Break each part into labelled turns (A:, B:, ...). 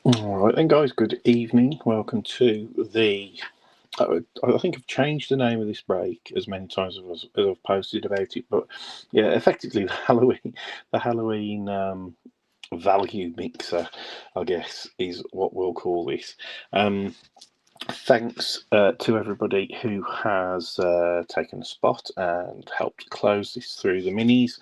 A: All right then, guys, good evening. Welcome to the... I think I've changed the name of this break as many times as I've posted about it, but yeah, effectively the Halloween value mixer, I guess, is what we'll call this. Thanks to everybody who has taken a spot and helped close this through the minis.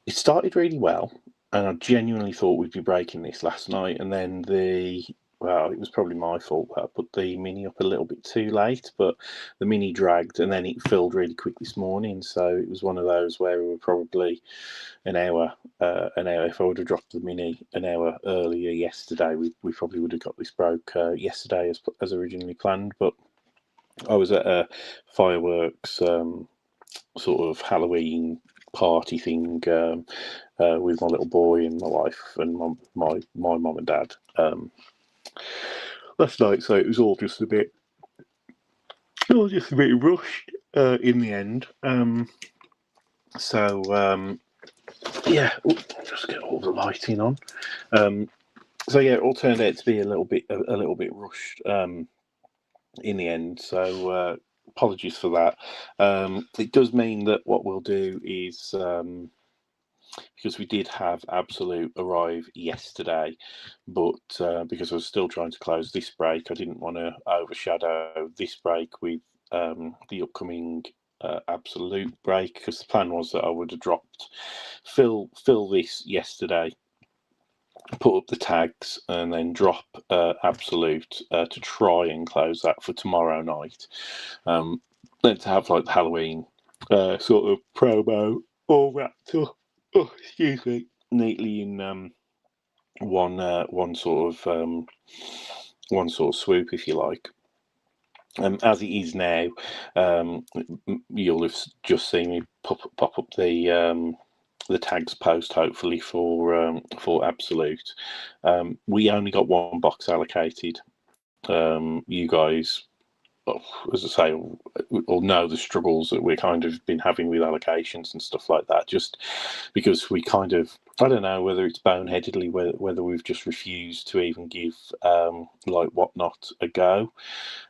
A: It started really well, and I genuinely thought we'd be breaking this last night, and then it was probably my fault that I put the mini up a little bit too late, but the mini dragged and then it filled really quick this morning, so it was one of those where we were probably an hour. If I would have dropped the mini an hour earlier yesterday, we probably would have got this broke yesterday as originally planned, but I was at a fireworks sort of Halloween party thing with my little boy and my wife and my mum and dad last night, so it was all just a bit rushed in the end. Yeah, just get all the lighting on. So yeah, it all turned out to be a little bit rushed in the end. So apologies for that. It does mean that what we'll do is, because we did have Absolute arrive yesterday, but because I was still trying to close this break, I didn't want to overshadow this break with the upcoming Absolute break, because the plan was that I would have dropped fill this yesterday, put up the tags, and then drop Absolute to try and close that for tomorrow night. Then to have like the Halloween sort of promo all wrapped up, neatly in one sort of swoop, if you like. As it is now, you'll have just seen me pop up the tags post, hopefully for Absolute. We only got one box allocated. You guys, as I say, will know the struggles that we're kind of been having with allocations and stuff like that, just because we kind of, I don't know whether it's boneheadedly, whether we've just refused to even give like Whatnot a go.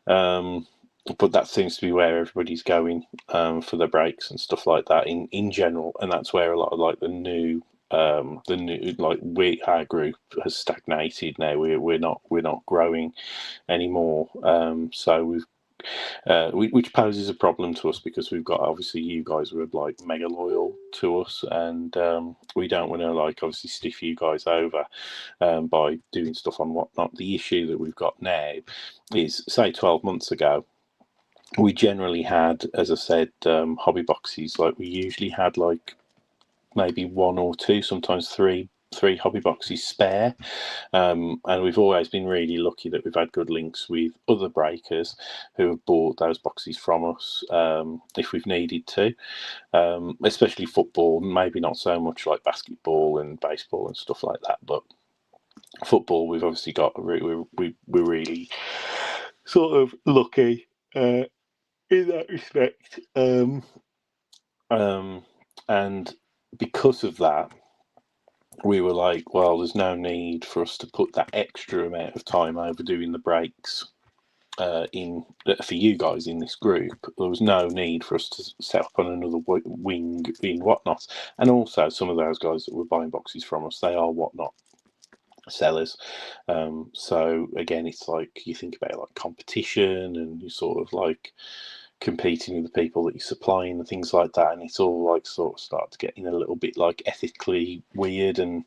A: But that seems to be where everybody's going for their breaks and stuff like that in general, and that's where a lot of like the new like our group has stagnated now. We're not growing anymore. So we've which poses a problem to us, because we've got, obviously, you guys were like mega loyal to us, and we don't want to like obviously stiff you guys over by doing stuff on Whatnot. The issue that we've got now is, say 12 months ago, we generally had, as I said, hobby boxes. Like we usually had like maybe one or two, sometimes three hobby boxes spare, and we've always been really lucky that we've had good links with other breakers who have bought those boxes from us if we've needed to, especially football. Maybe not so much like basketball and baseball and stuff like that, but football, we've obviously got we're really sort of lucky in that respect, and because of that, we were like, well, there's no need for us to put that extra amount of time over doing the breaks in for you guys in this group. There was no need for us to set up on another wing in Whatnot. And also, some of those guys that were buying boxes from us, they are Whatnot sellers. So again, it's like you think about like competition, and you sort of like competing with the people that you're supplying and things like that, and it's all like sort of start to getting a little bit like ethically weird, and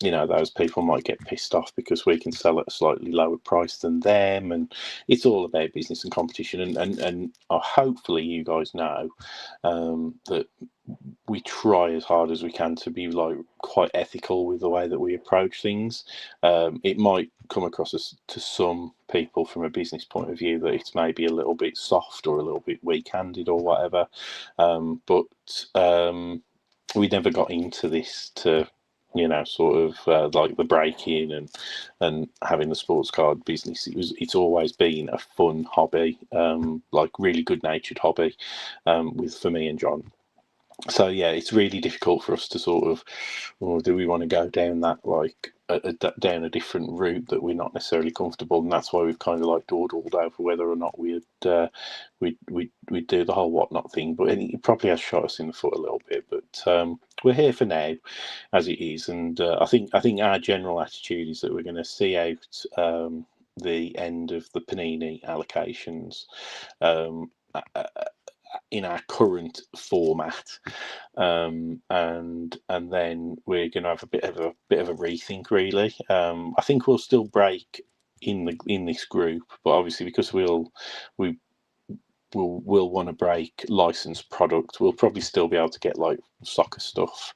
A: those people might get pissed off because we can sell at a slightly lower price than them, and it's all about business and competition, and hopefully you guys know that we try as hard as we can to be like quite ethical with the way that we approach things. It might come across as to some people from a business point of view that it's maybe a little bit soft or a little bit weak-handed or whatever, but we never got into this to, sort of like the break-in and having the sports card business. It's always been a fun hobby, like really good-natured hobby, for me and John. So yeah, it's really difficult for us to sort of, or do we want to go down that like down a different route that we're not necessarily comfortable, and that's why we've kind of like dawdled over whether or not we'd do the whole whatnot thing. But it probably has shot us in the foot a little bit. But we're here for now, as it is, and I think our general attitude is that we're going to see out the end of the Panini allocations. In our current format, and then we're going to have a bit of a rethink. Really, I think we'll still break in this group, but obviously because we'll want to break licensed product, we'll probably still be able to get like soccer stuff,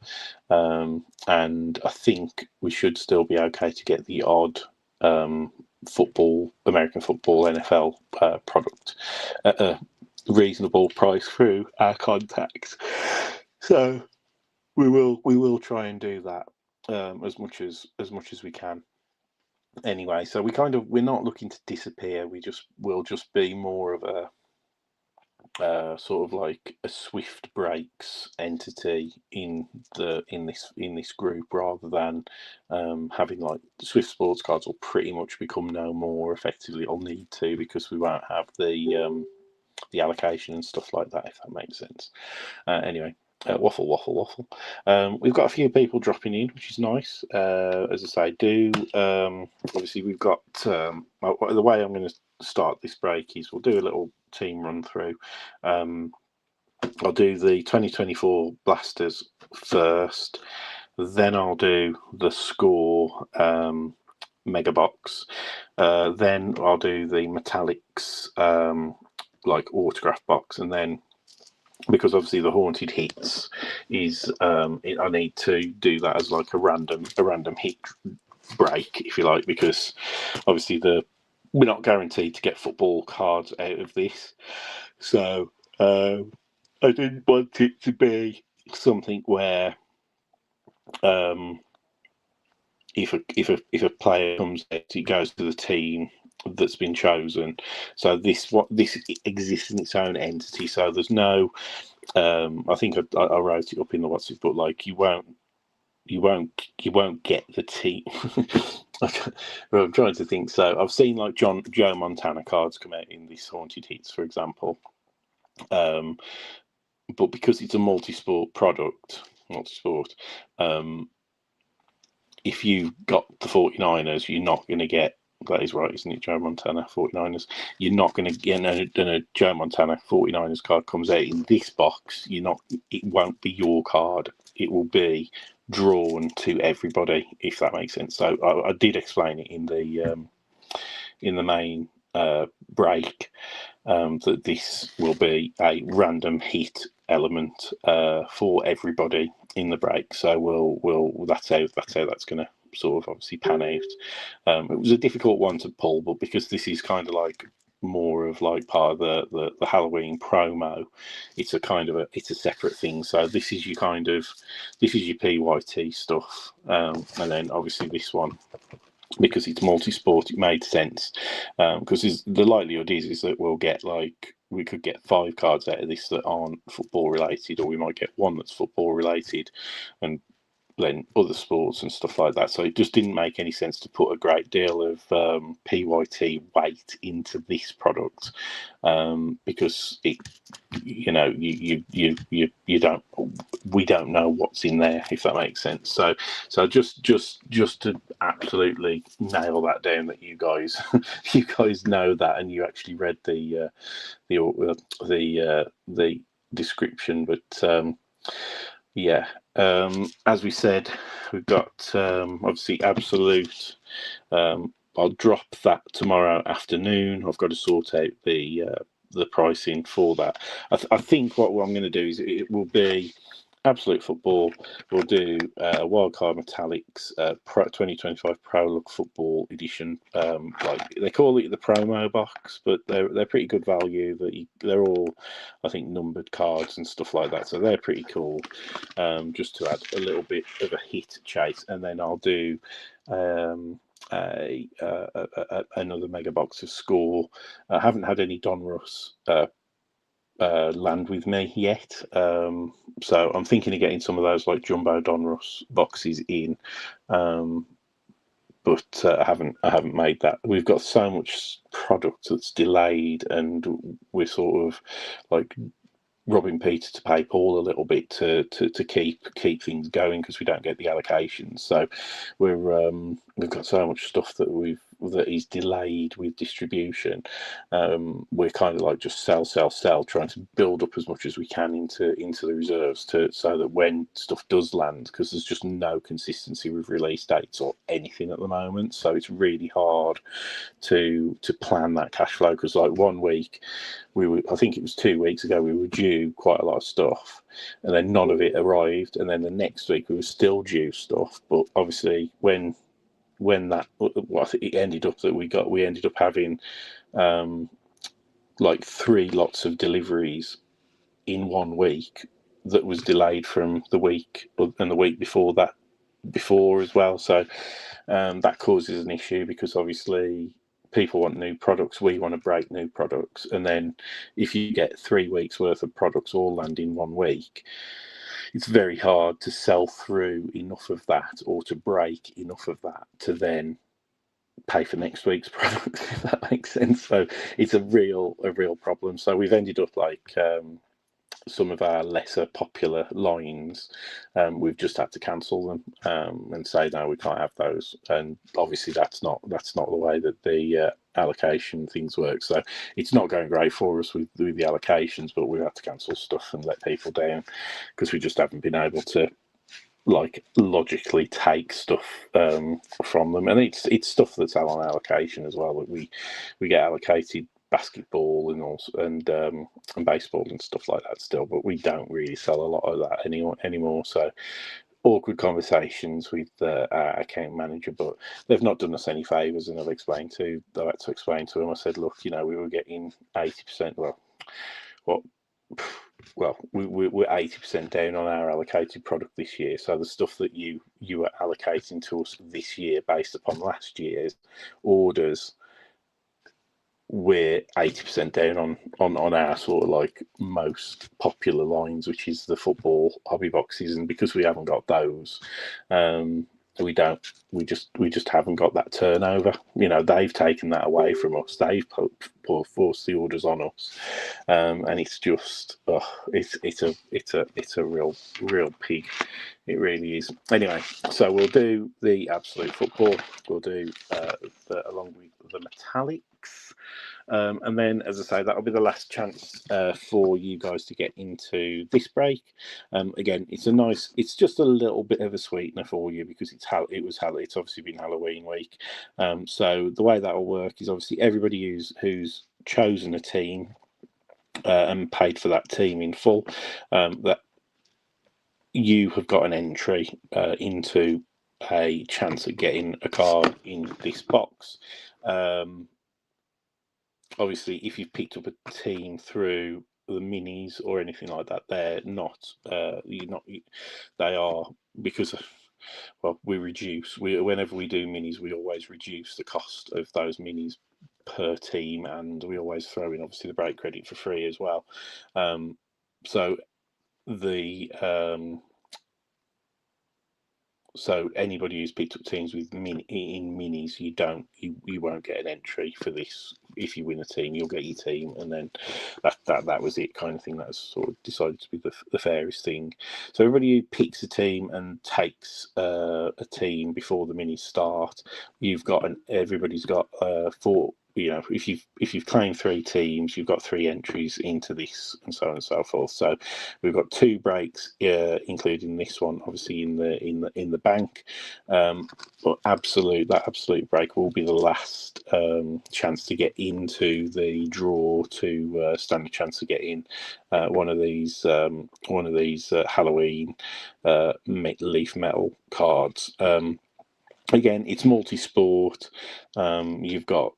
A: and I think we should still be okay to get the odd football, American football, NFL product at a reasonable price through our contacts. So we will try and do that as much as we can. Anyway, so we're not looking to disappear. We'll just be more of a sort of like a Swift Breaks entity in this group, rather than having like Swift Sports Cards will pretty much become no more effectively. I'll need to, because we won't have the allocation and stuff like that, if that makes sense. Anyway, waffle. We've got a few people dropping in, which is nice. As I say, obviously we've got the way I'm going to start this break is we'll do a little team run through. I'll do the 2024 Blasters first, then I'll do the Score Mega Box, then I'll do the Metallics like autograph box, and then because obviously the Haunted Hits is I need to do that as like a random hit break, if you like, because obviously we're not guaranteed to get football cards out of this, so I didn't want it to be something where if a player comes out, it goes to the team that's been chosen. So this exists in its own entity. So there's no. I think I wrote it up in the WhatsApp, but like you won't get the team. Well, I'm trying to think. So I've seen like Joe Montana cards come out in this Haunted Hits, for example. But because it's a multi-sport product, if you got the 49ers, you're not going to get. That is right, isn't it? Joe Montana 49ers. You're not going to get a Joe Montana 49ers card comes out in this box. It won't be your card. It will be drawn to everybody, if that makes sense. So I did explain it in the main break that this will be a random hit element for everybody in the break. So that's how that's going to sort of obviously pan out. It was a difficult one to pull, but because this is kind of like more of like part of the Halloween promo, it's a separate thing. So this is your PYT stuff, and then obviously this one, because it's multi-sport, it made sense, because the likelihood is that we could get 5 cards out of this that aren't football related, or we might get one that's football related and then other sports and stuff like that. So it just didn't make any sense to put a great deal of PYT weight into this product, because we don't know what's in there, if that makes sense. So just to absolutely nail that down, that you guys know that, and you actually read the description, but yeah. As we said, we've got obviously Absolute. I'll drop that tomorrow afternoon. I've got to sort out the pricing for that. I think what I'm going to do is it will be Absolute Football will do Wildcard Metallics 2025 Pro Look Football Edition. Like they call it the promo box, but they're pretty good value. They're all, I think, numbered cards and stuff like that, so they're pretty cool. Just to add a little bit of a hit chase, and then I'll do another mega box of Score. I haven't had any Donruss land with me yet, so I'm thinking of getting some of those like jumbo Donruss boxes in, but I haven't made that. We've got so much product that's delayed, and we're sort of like robbing Peter to pay Paul a little bit to keep things going because we don't get the allocations. So we've got so much stuff that is delayed with distribution. We're kind of like just sell, trying to build up as much as we can into the reserves so that when stuff does land, because there's just no consistency with release dates or anything at the moment, so it's really hard to plan that cash flow. Because like 1 week I think it was 2 weeks ago, we were due quite a lot of stuff, and then none of it arrived, and then the next week we were still due stuff. But obviously when that, well, I think it ended up that we ended up having like 3 lots of deliveries in 1 week that was delayed from the week and the week before as well. So that causes an issue, because obviously people want new products, we want to break new products, and then if you get 3 weeks worth of products all land in 1 week, it's very hard to sell through enough of that or to break enough of that to then pay for next week's product, if that makes sense. So it's a real problem. So we've ended up like some of our lesser popular lines, we've just had to cancel them and say no, we can't have those. And obviously that's not the way that the allocation things work. So it's not going great for us with the allocations, but we've had to cancel stuff and let people down because we just haven't been able to like logically take stuff from them. And it's stuff that's out on allocation as well, that we get allocated basketball and baseball and stuff like that still, but we don't really sell a lot of that anymore. So awkward conversations with our account manager, but they've not done us any favors, and I've had to explain to them. I said, look, we were getting 80%. We're 80% down on our allocated product this year. So the stuff that you were allocating to us this year based upon last year's orders, we're 80% down on our sort of like most popular lines, which is the football hobby boxes. And because we haven't got those, we just haven't got that turnover. They've taken that away from us. They've forced the orders on us, and it's just it's a real pig. It really is. Anyway, so we'll do the Absolute Football. We'll do along with the Metallics. And then, as I say, that'll be the last chance for you guys to get into this break. Again, it's just a little bit of a sweetener for you because it's obviously been Halloween week. So the way that'll work is obviously everybody who's chosen a team and paid for that team in full, that you have got an entry into a chance at getting a card in this box. Obviously, if you've picked up a team through the minis or anything like that, they're not. They are, because we reduce. Whenever we do minis, we always reduce the cost of those minis per team, and we always throw in obviously the break credit for free as well. So anybody who's picked up teams with minis, you won't get an entry for this. If you win a team, you'll get your team, and then that was it, kind of thing. That's sort of decided to be the fairest thing. So everybody who picks a team and takes a team before the minis start, everybody's got 4. if you've claimed 3 teams, you've got 3 entries into this, and so on and so forth. So we've got 2 breaks, including this one, obviously in the bank. But that absolute break will be the last chance to get into the draw to stand a chance to get in one of these Halloween leaf metal cards. Again, it's multi-sport. You've got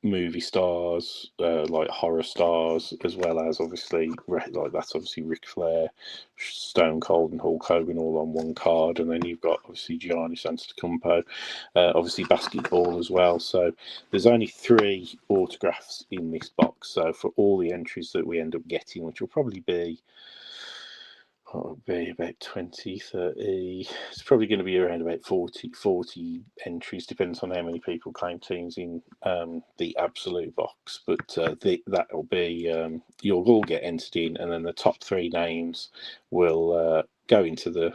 A: movie stars, like horror stars, as well as obviously that's obviously Ric Flair, Stone Cold, and Hulk Hogan all on one card, and then you've got obviously Giannis Antetokounmpo, obviously basketball as well. So there's only 3 autographs in this box. So for all the entries that we end up getting, which will probably be about 20, 30. It's probably going to be around about 40 entries, depends on how many people claim teams in the absolute box. But that'll be you'll all get entered in, and then the top 3 names will go into the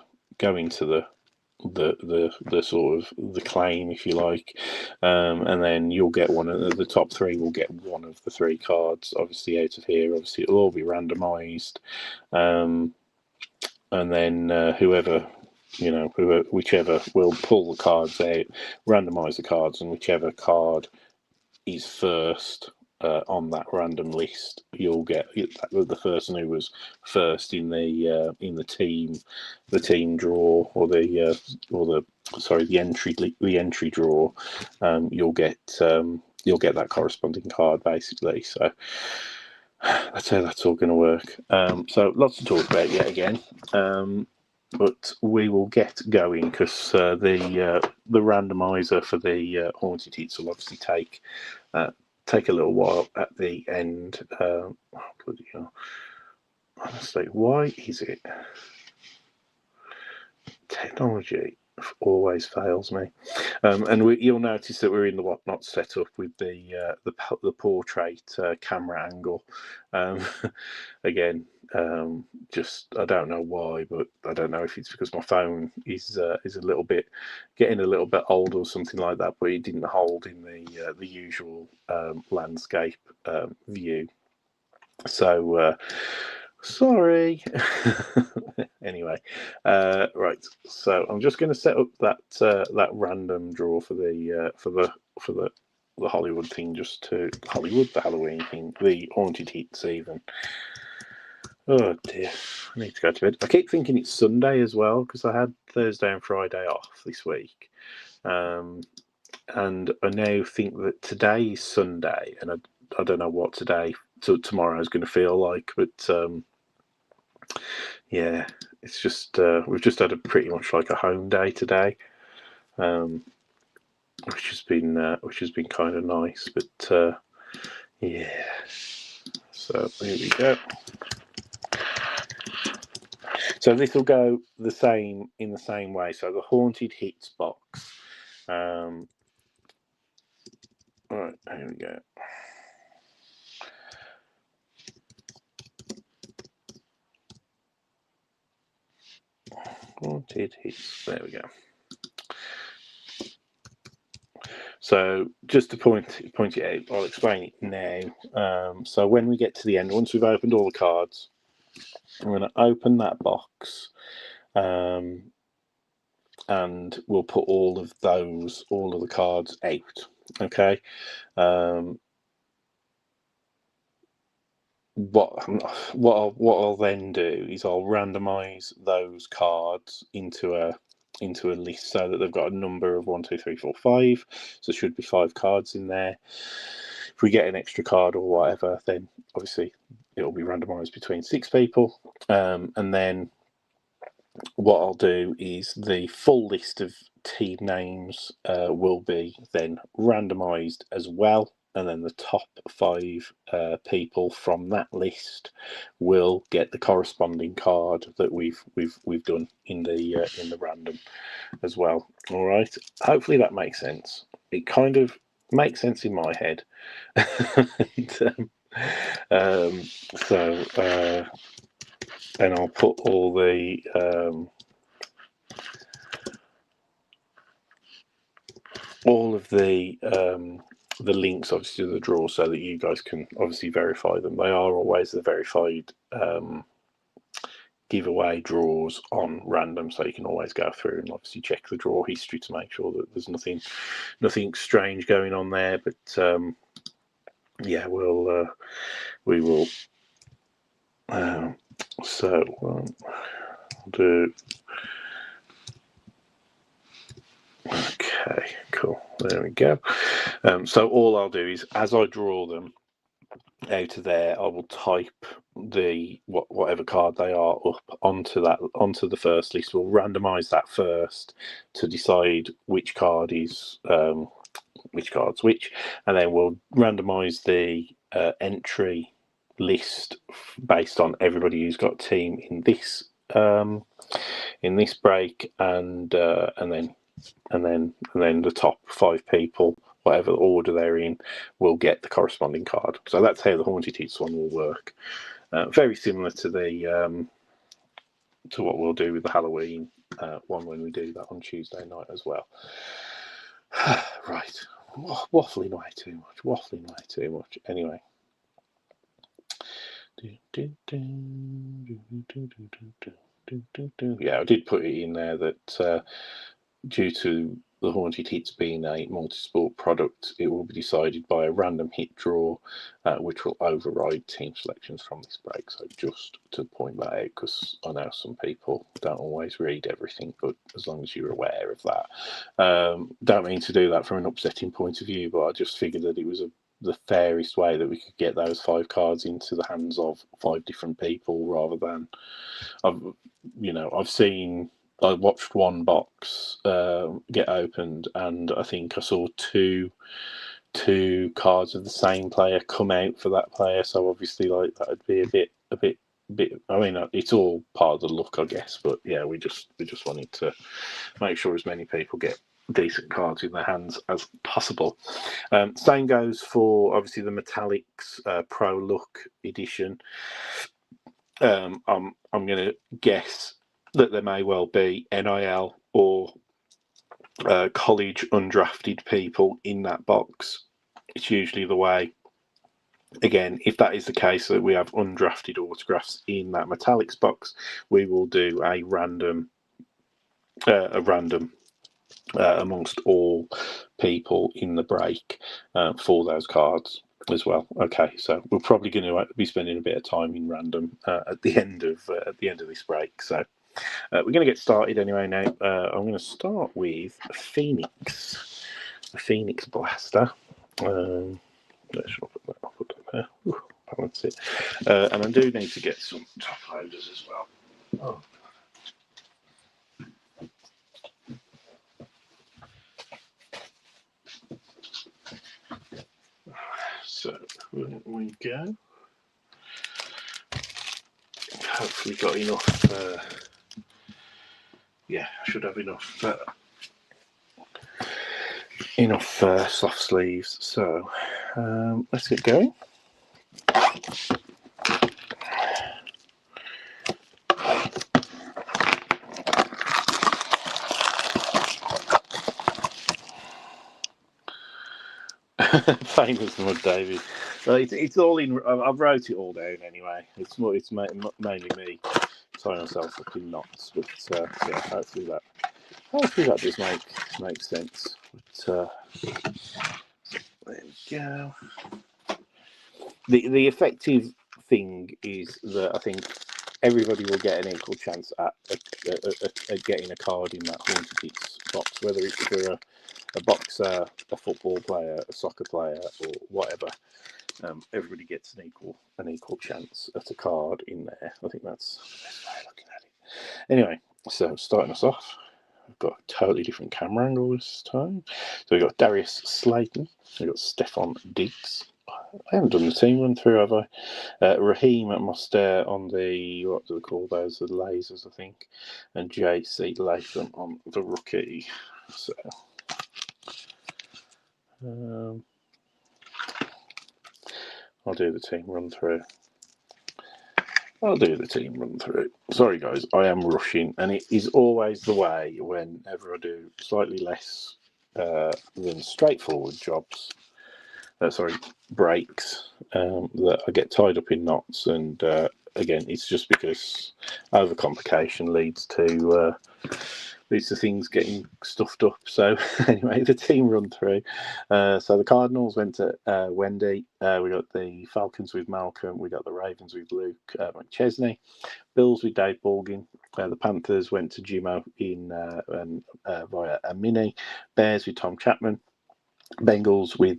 A: sort of the claim, if you like, and then you'll get one of the top 3 will get one of the 3 cards, obviously out of here. Obviously it'll all be randomized. And then whichever will pull the cards out, randomise the cards, and whichever card is first on that random list, you'll get the person who was first in the team draw, or the entry draw. You'll get that corresponding card, basically. So that's how that's all going to work. So lots to talk about yet again, but we will get going, because the randomizer for the Haunted Hits will obviously take a little while at the end. Bloody hell. Honestly, why is it technology always fails me? And you'll notice that we're in the Whatnot setup with the portrait camera angle. Again, just I don't know why, but I don't know if it's because my phone is getting a little bit old or something like that. But it didn't hold in the usual landscape view. So sorry. Anyway, right. So I'm just going to set up that random draw for the Hollywood thing, the Halloween thing, the Haunted Hits even. Oh dear, I need to go to bed. I keep thinking it's Sunday as well, because I had Thursday and Friday off this week, and I now think that today is Sunday, and I don't know what tomorrow is going to feel like, but yeah, it's just we've just had pretty much like a home day today, which has been kind of nice. But yeah, so here we go. So this will go in the same way. So the Haunted Hits box. All right, here we go. Haunted Hits. There we go. So just to point it out, I'll explain it now. So when we get to the end, once we've opened all the cards, I'm going to open that box, and we'll put all of the cards out. Okay. What I'll then do is I'll randomize those cards into a list, so that they've got a number of 1, 2, 3, 4, 5. So there should be 5 cards in there. If we get an extra card or whatever, then obviously it'll be randomized between 6 people. And then what I'll do is the full list of team names will be then randomized as well. And then the top 5 people from that list will get the corresponding card that we've done in the random as well. All right. Hopefully that makes sense. It kind of makes sense in my head. And I'll put all of the links obviously to the draw so that you guys can obviously verify them. They are always the verified giveaway draws on random, so you can always go through and obviously check the draw history to make sure that there's nothing strange going on there. But yeah, we will. So we'll do. Okay, cool. There we go. So all I'll do is, as I draw them out of there, I will type the whatever card they are up onto the first list. We'll randomize that first to decide which card is which card's which, and then we'll randomize the entry list based on everybody who's got a team in this break, and then the top 5 people, whatever order they're in, will get the corresponding card. So that's how the Haunted Hits one will work. Very similar to the to what we'll do with the Halloween one when we do that on Tuesday night as well. Right, waffling way too much. Anyway. Yeah, I did put it in there that due to the Haunted Hits being a multi-sport product, it will be decided by a random hit draw, which will override team selections from this break. So just to point that out, because I know some people don't always read everything, but as long as you're aware of that. Don't mean to do that from an upsetting point of view, but I just figured that it was the fairest way that we could get those 5 cards into the hands of 5 different people, rather than I watched one box get opened, and I think I saw two cards of the same player come out for that player. So obviously, like, that would be a bit. I mean, it's all part of the luck, I guess. But yeah, we just wanted to make sure as many people get decent cards in their hands as possible. Same goes for obviously the Metallics Pro Luck edition. I'm going to guess that there may well be NIL or college undrafted people in that box. It's usually the way. Again, if that is the case, that we have undrafted autographs in that Metallics box, we will do a random amongst all people in the break for those cards as well. Okay, so we're probably going to be spending a bit of time in random at the end of this break. So we're going to get started anyway now. I'm going to start with a Phoenix Blaster. I'll put that there. Balance it. And I do need to get some top loaders as well. Oh. So we go. Hopefully got enough. Yeah, I should have enough soft sleeves. So let's get going. Famous Mud David. It's all in. I've wrote it all down anyway. It's mainly me tying myself fucking knots, but yeah, hopefully that does make sense. But there we go. The effective thing is that I think everybody will get an equal chance at getting a card in that Haunted Hits box, whether it's for a boxer, a football player, a soccer player, or whatever. Everybody gets an equal chance at a card in there. I think that's the best way of looking at it. Anyway, so starting us off, we've got a totally different camera angle this time. So we've got Darius Slayton, we've got Stefan Diggs. I haven't done the team run through, have I? Raheem Mostert on the, what do they call those? The lasers, I think. And JC Latham on the rookie. So I'll do the team run through. Sorry, guys, I am rushing, and it is always the way whenever I do slightly less than straightforward jobs. breaks, that I get tied up in knots, and again, it's just because overcomplication leads to things getting stuffed up. So anyway, the team run through. So the Cardinals went to Wendy. We got the Falcons with Malcolm. We got the Ravens with Luke McChesney. Bills with Dave Borgin. The Panthers went to Jimo via a mini. Bears with Tom Chapman. Bengals with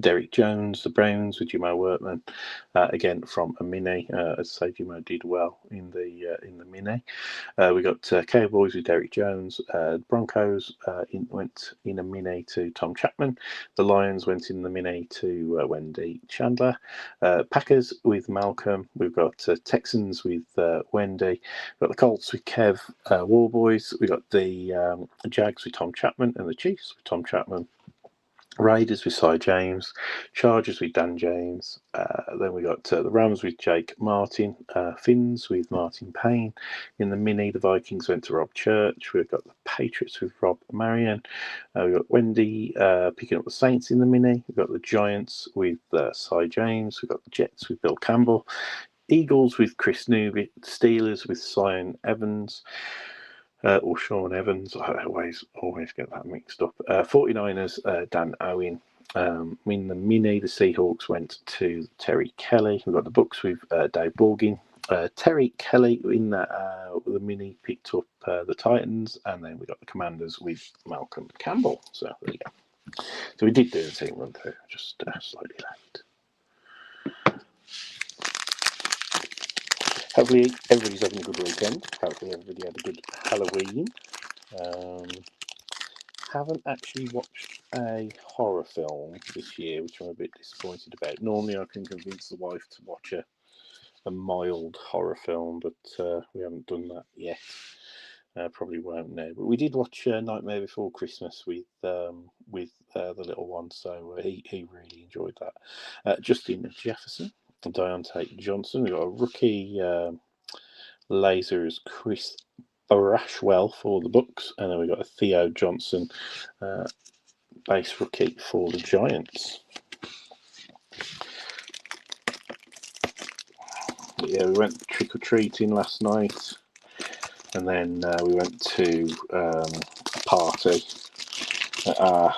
A: Derek Jones, the Browns with Jimo Wortman, again from a mini. As I say, Jimo did well in the mini. We got Cowboys with Derek Jones. Broncos went in a mini to Tom Chapman. The Lions went in the mini to Wendy Chandler. Packers with Malcolm. We've got Texans with Wendy. We've got the Colts with Kev Warboys. We've got the Jags with Tom Chapman and the Chiefs with Tom Chapman. Raiders with Cy James, Chargers with Dan James, then we got the Rams with Jake Martin, Finns with Martin Payne. In the mini, the Vikings went to Rob Church. We've got the Patriots with Rob Marion. We've got Wendy picking up the Saints in the mini. We've got the Giants with Cy James. We've got the Jets with Bill Campbell. Eagles with Chris Newby. Steelers with Sion Evans. Or Sean Evans. I always get that mixed up. 49ers, Dan Owen. In the mini, the Seahawks went to Terry Kelly. We've got the Bucks with Dave Borgin. Terry Kelly in the mini picked up the Titans, and then we got the Commanders with Malcolm Campbell. So there you go. So we did do the team run through, just slightly late. Hopefully everybody's having a good weekend. Hopefully everybody had a good Halloween. Haven't actually watched a horror film this year, which I'm a bit disappointed about. Normally I can convince the wife to watch a mild horror film, but we haven't done that yet. Probably won't now. But we did watch Nightmare Before Christmas with the little one, so he really enjoyed that. Justin Jefferson, Deontay Johnson. We've got a rookie lasers, Chris Brashwell for the Bucks, and then we've got a Theo Johnson base rookie for the Giants. Yeah, we went trick-or-treating last night, and then we went to a party at our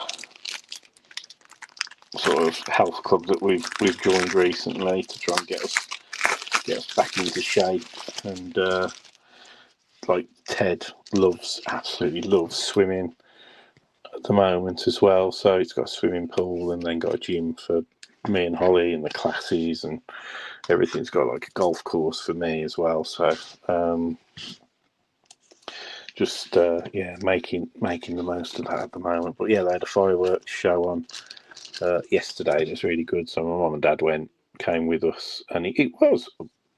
A: sort of health club that we've joined recently to try and get us back into shape. And like Ted absolutely loves swimming at the moment as well, so it's got a swimming pool and then got a gym for me and Holly and the classes, and everything's got like a golf course for me as well. So just making the most of that at the moment. But yeah, they had a fireworks show on yesterday. It was really good. So my mum and dad came with us, and it was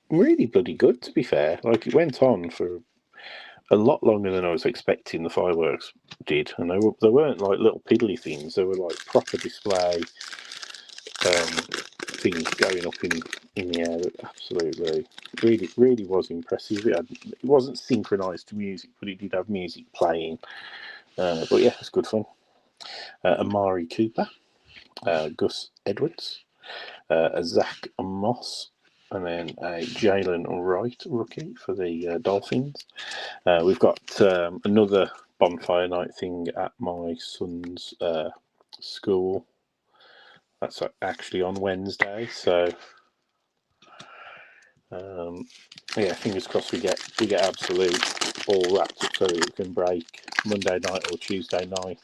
A: really bloody good, to be fair. Like, it went on for a lot longer than I was expecting. The fireworks did, and they weren't like little piddly things. They were like proper display things going up in the air. Absolutely, really was impressive. It wasn't synchronized to music, but it did have music playing. But yeah, it's good fun. Amari Cooper, Gus Edwards, Zach Moss, and then a Jalen Wright rookie for the Dolphins. We've got another bonfire night thing at my son's school. That's actually on Wednesday, so fingers crossed we get Absolute all wrapped up so that we can break Monday night or Tuesday night.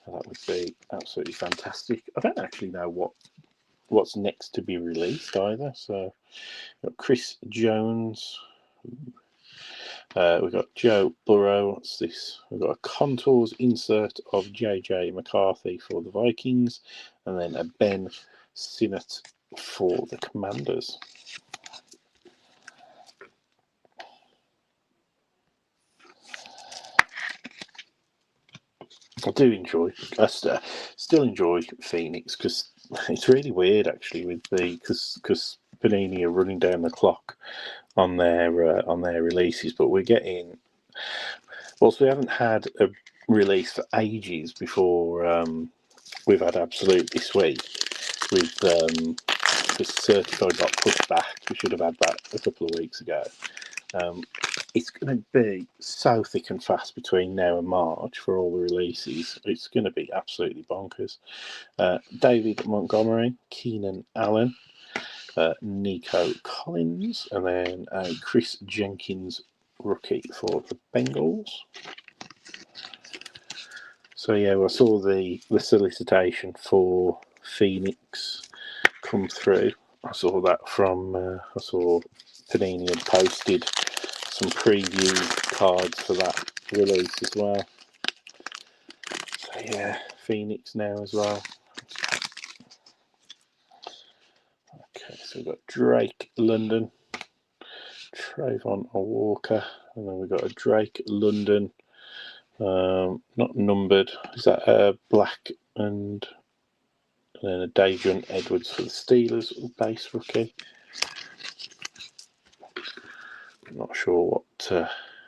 A: That would be absolutely fantastic. I don't actually know what's next to be released either. So we've got Chris Jones. We've got Joe Burrow. What's this? We've got a Contours insert of JJ McCarthy for the Vikings, and then a Ben Sinnott for the Commanders. I still enjoy Phoenix, because it's really weird actually with because Panini are running down the clock on their releases, but we're getting, whilst we haven't had a release for ages before we've had absolutely sweet with the certified got pushed back. We should have had that a couple of weeks ago. It's going to be so thick and fast between now and March for all the releases. It's going to be absolutely bonkers. David Montgomery, Keenan Allen, Nico Collins, and then Chris Jenkins, rookie for the Bengals. So yeah, I saw the solicitation for Phoenix come through. I saw that from I saw Panini had posted some preview cards for that release as well. So yeah, Phoenix now as well. Okay, so we've got Drake London, Trayvon Walker, and then we've got a Drake London, not numbered. Is that black and then a Davion Edwards for the Steelers base rookie. I'm not sure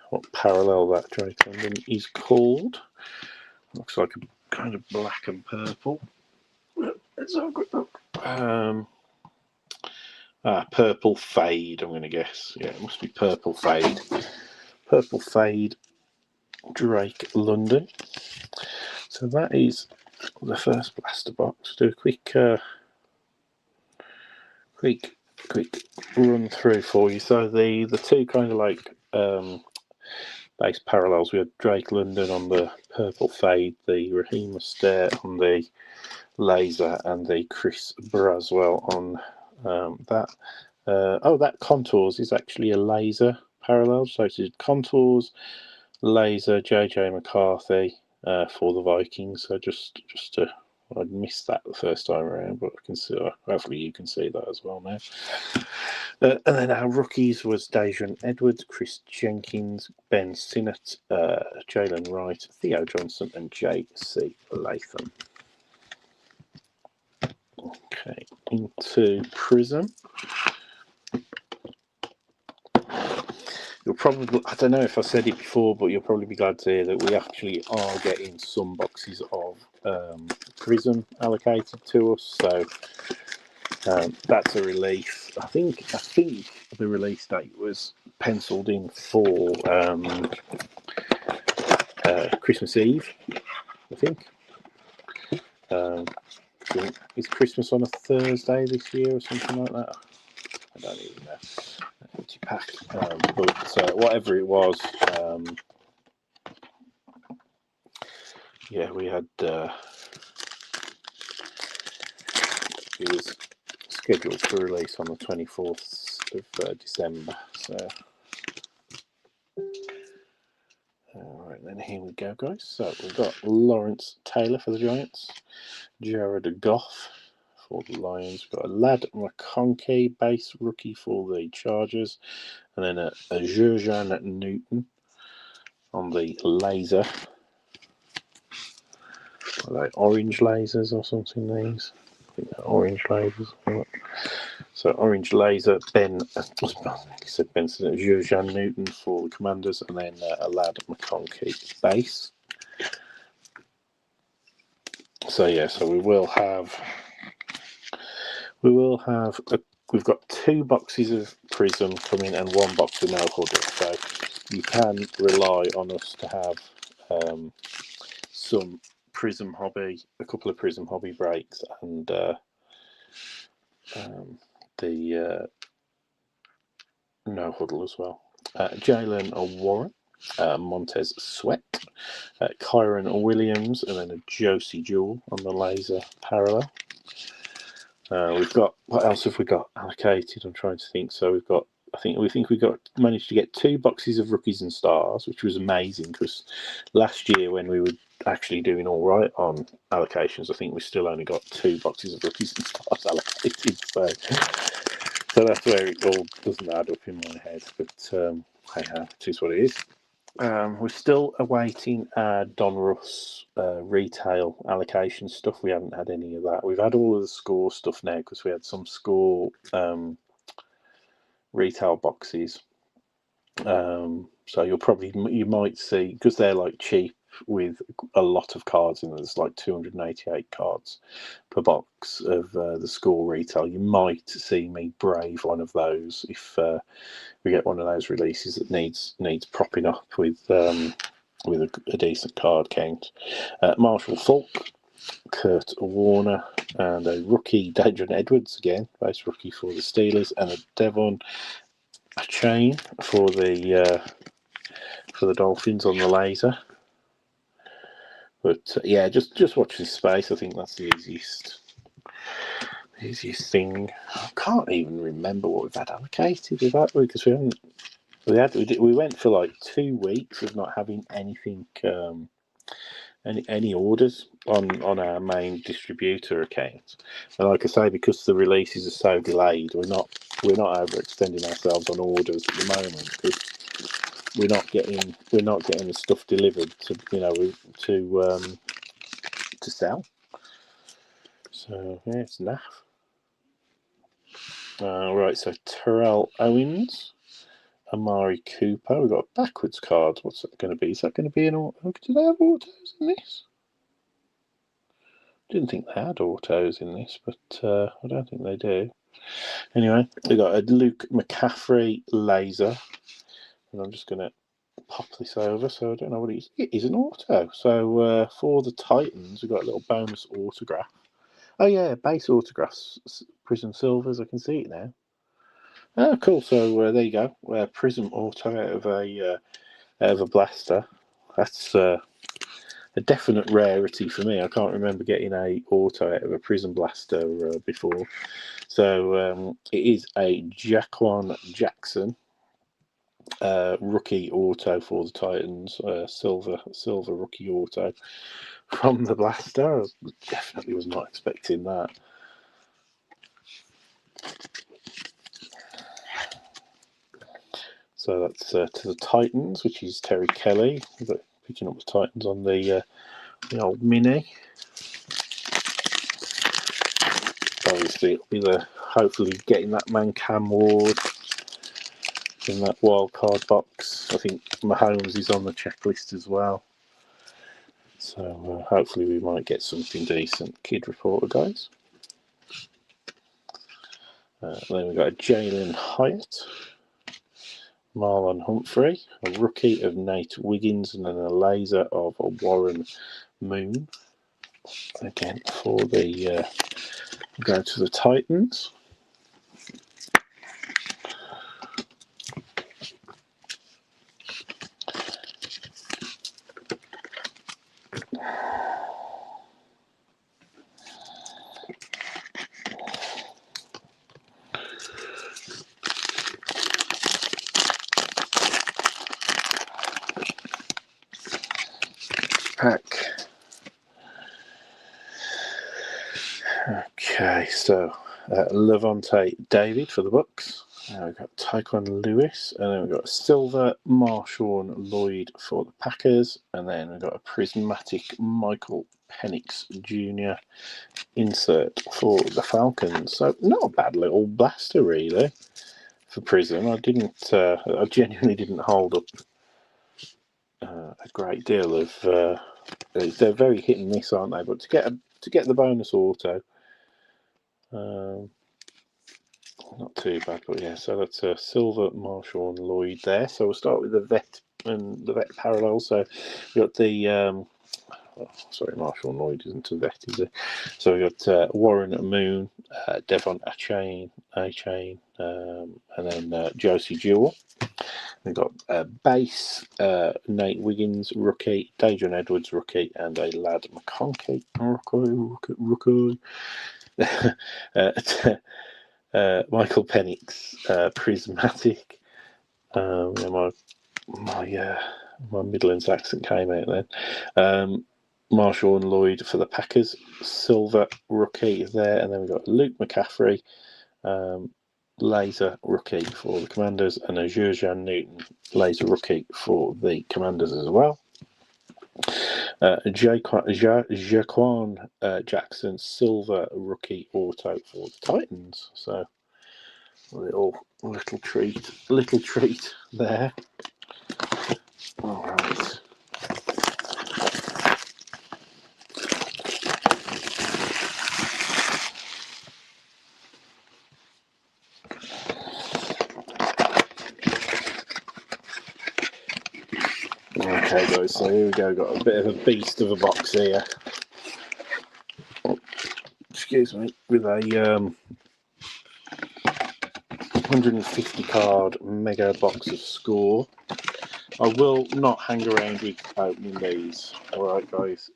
A: what parallel that Drake London is called. Looks like a kind of black and purple. Let's have a quick look. Purple fade, I'm going to guess. Yeah, it must be purple fade. Purple fade Drake London. So that is the first blaster box. Do a quick run through for you. So the two kind of like base parallels. We had Drake London on the purple fade, the Raheem Mostert on the laser, and the Chris Braswell on that. That Contours is actually a laser parallel. So it's Contours, laser, JJ McCarthy for the Vikings. So just to, I'd missed that the first time around, but I can see. Hopefully you can see that as well now. And then our rookies was Davion Edwards, Chris Jenkins, Ben Sinnott, Jalen Wright, Theo Johnson, and J.C. Latham. Okay, into Prism. You'll probably, I don't know if I said it before, but you'll probably be glad to hear that we actually are getting some boxes of Prism allocated to us. So that's a relief. I think the release date was penciled in for Christmas Eve. I think. Is Christmas on a Thursday this year or something like that? I don't even know. Pack, but whatever it was, yeah, we had it was scheduled for release on the 24th of December. So, all right, then here we go, guys. So we've got Lawrence Taylor for the Giants, Jared Goff for the Lions. We've got a Ladd McConkey base rookie for the Chargers, and then a Jurjan Newton on the laser. Are they orange lasers or something? These, I think they're orange lasers. So orange laser, Ben Benson, Jurjan Newton for the Commanders, and then a Ladd McConkey base. So yeah, so we will have we've got 2 boxes of Prism coming and 1 box of No Huddle. So you can rely on us to have some Prism hobby, a couple of Prism hobby breaks, and the No Huddle as well. Jalen Warren, Montez Sweat, Kyron Williams, and then a Josie Jewell on the laser parallel. We've got, what else have we got allocated? I'm trying to think. So we've got, we think we managed to get 2 boxes of Rookies and Stars, which was amazing because last year when we were actually doing all right on allocations, I think we still only got 2 boxes of Rookies and Stars allocated. So that's where it all doesn't add up in my head. But hey, it is what it is. We're still awaiting Don Russ retail allocation stuff. We haven't had any of that. We've had all of the score stuff now because we had some score retail boxes. So you might see, because they're like cheap with a lot of cards in. There's like 288 cards per box of the Score retail. You might see me brave one of those if we get one of those releases that needs propping up with a decent card count. Marshall Faulk, Kurt Warner, and a rookie, Adrian Edwards again, base rookie for the Steelers, and a Devon Achane for the Dolphins on the laser. But yeah, just watch this space. I think that's the easiest thing. I can't even remember what we've had allocated with that because we went for like 2 weeks of not having anything. Any orders on our main distributor account, and like I say, because the releases are so delayed, we're not overextending ourselves on orders at the moment because we're not getting the stuff delivered to to sell. So yeah, it's naff. Right, so Terrell Owens, Amari Cooper. We've got a backwards card. What's that going to be? Is that going to be an auto? Do they have autos in this? Didn't think they had autos in this, but I don't think they do. Anyway, we got a Luke McCaffrey laser, and I'm just going to pop this over so I don't know what it is. It is an auto. So for the Titans, we've got a little bonus autograph. Oh yeah, base autographs, Prism Silvers. I can see it now. Oh, cool. So there you go. Prism auto out of a blaster. That's a definite rarity for me. I can't remember getting a auto out of a Prism blaster before. So it is a Jaquan Jackson rookie auto for the Titans. Silver rookie auto from the blaster. I definitely was not expecting that. So that's to the Titans, which is Terry Kelly. Picking up the Titans on the old mini. Obviously, it'll be hopefully getting that man Cam Ward in that wild card box. I think Mahomes is on the checklist as well. So hopefully we might get something decent. Kid Reporter, guys. Then we've got a Jalen Hyatt, Marlon Humphrey, a rookie of Nate Wiggins, and then a laser of a Warren Moon. Again, for the go to the Titans. Pack. Okay, so Levante David for the Bucks. We've got Tyquan Lewis, and then we've got Silver Marshawn Lloyd for the Packers, and then we've got a prismatic Michael Penix Jr. insert for the Falcons. So not a bad little blaster really for Prism. I genuinely didn't hold up a great deal of. They're very hit and miss, aren't they? But to get the bonus auto. Not too bad, but yeah, so that's a Silver Marshawn Lloyd there. So we'll start with the vet and the vet parallel. So we got the Marshawn Lloyd isn't a vet, is it? So we got Warren Moon, Devon Achane, and then Josie Jewell. We've got base Nate Wiggins rookie, Adrian Edwards rookie, and a Lad McConkey rookie. Michael Penix, prismatic. My Midlands accent came out then. Marshawn Lloyd for the Packers, silver rookie there, and then we've got Luke McCaffrey, laser rookie for the Commanders, and a Jurjan Newton laser rookie for the Commanders as well. Jaquan Jackson silver rookie auto for the Titans. So a little treat there. All right. Okay, guys, so here we go. Got a bit of a beast of a box here. Oh, excuse me, with a 150 card mega box of Score. I will not hang around with opening these. Alright, guys.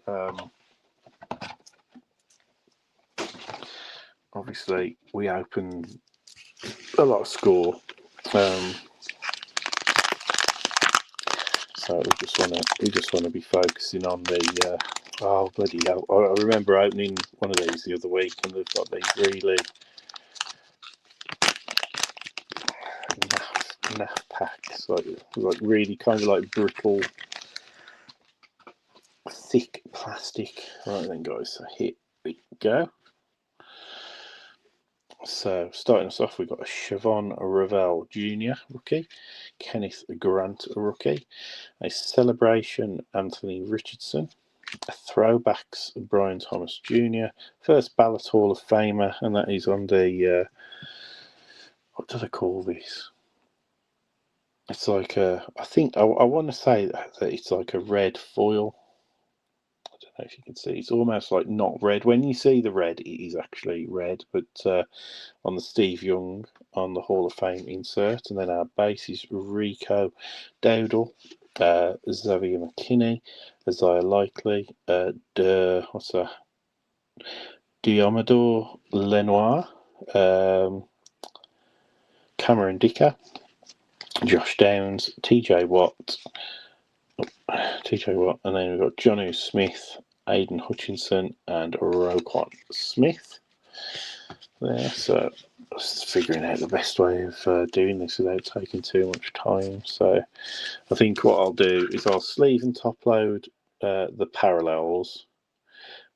A: Obviously, we opened a lot of Score. So we just want to be focusing on the oh bloody hell! I remember opening one of these the other week, and they've got these really naff packs, like really kind of like brittle, thick plastic. Right then, guys. So here we go. So starting us off, we've got a Siobhan Ravel Jr. rookie, Kenneth Grant rookie, a Celebration Anthony Richardson, a Throwbacks Brian Thomas Jr., first ballot Hall of Famer, and that is on the what do they call this? It's like I think I want to say that it's like a red foil. I don't know if you can see. It's almost like not red. When you see the red, it is actually red, but on the Steve Young on the Hall of Fame insert, and then our base is Rico Dowdle, Xavier McKinney, Isaiah Likely, what's that? Diomedor Lenoir, Cameron Dicker, Josh Downs, TJ Watt, and then we've got Jonnu Smith, Aidan Hutchinson, and Roquan Smith there. So just figuring out the best way of doing this without taking too much time. So I think what I'll do is I'll sleeve and top load the parallels,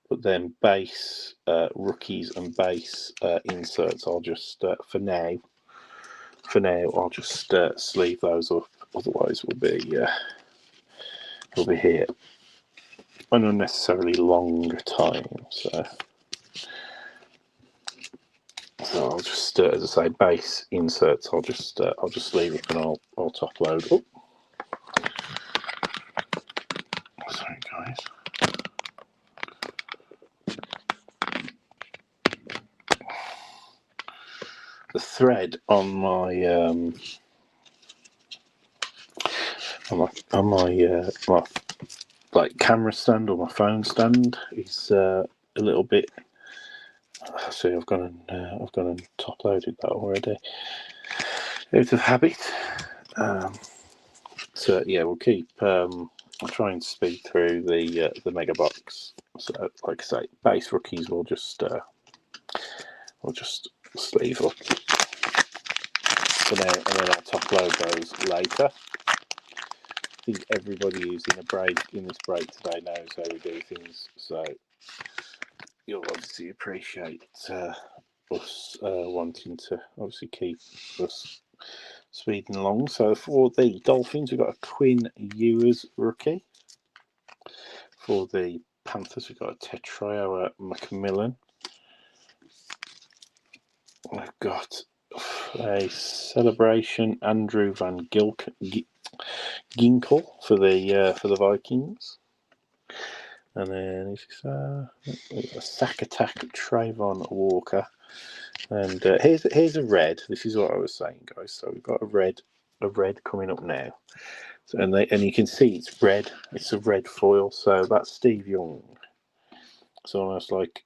A: but then base rookies and base inserts, I'll just for now I'll just sleeve those up. Otherwise, we'll be here an unnecessarily long time. So I'll just, as I say, base inserts. I'll just leave it, and I'll top load. Oh, sorry, guys. The thread on my my like camera stand or my phone stand is a little bit. See, I've gone and top loaded that already. Out of habit. So yeah, we'll keep. I'll try and speed through the mega box. So, like I say, base rookies will just sleeve up for now, and then I'll top load those later. I think everybody who's in this break today knows how we do things, so you'll obviously appreciate us wanting to obviously keep us speeding along. So for the Dolphins, we've got a Quinn Ewers rookie. For the Panthers, we've got a Tetraoa McMillan. We've got a Celebration Andrew Van Ginkel for the Vikings. And then a Sack Attack Trayvon Walker. And here's a red. This is what I was saying, guys. So we've got a red coming up now. So, and you can see it's red. It's a red foil. So that's Steve Young. It's almost like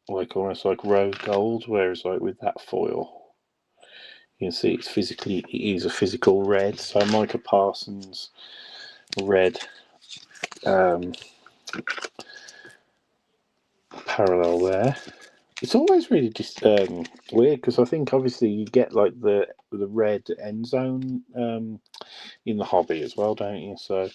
A: rose gold. Whereas like with that foil, you can see it is a physical red. So Micah Parsons red. Parallel there. It's always really just weird because I think obviously you get like the red end zone in the hobby as well, don't you? So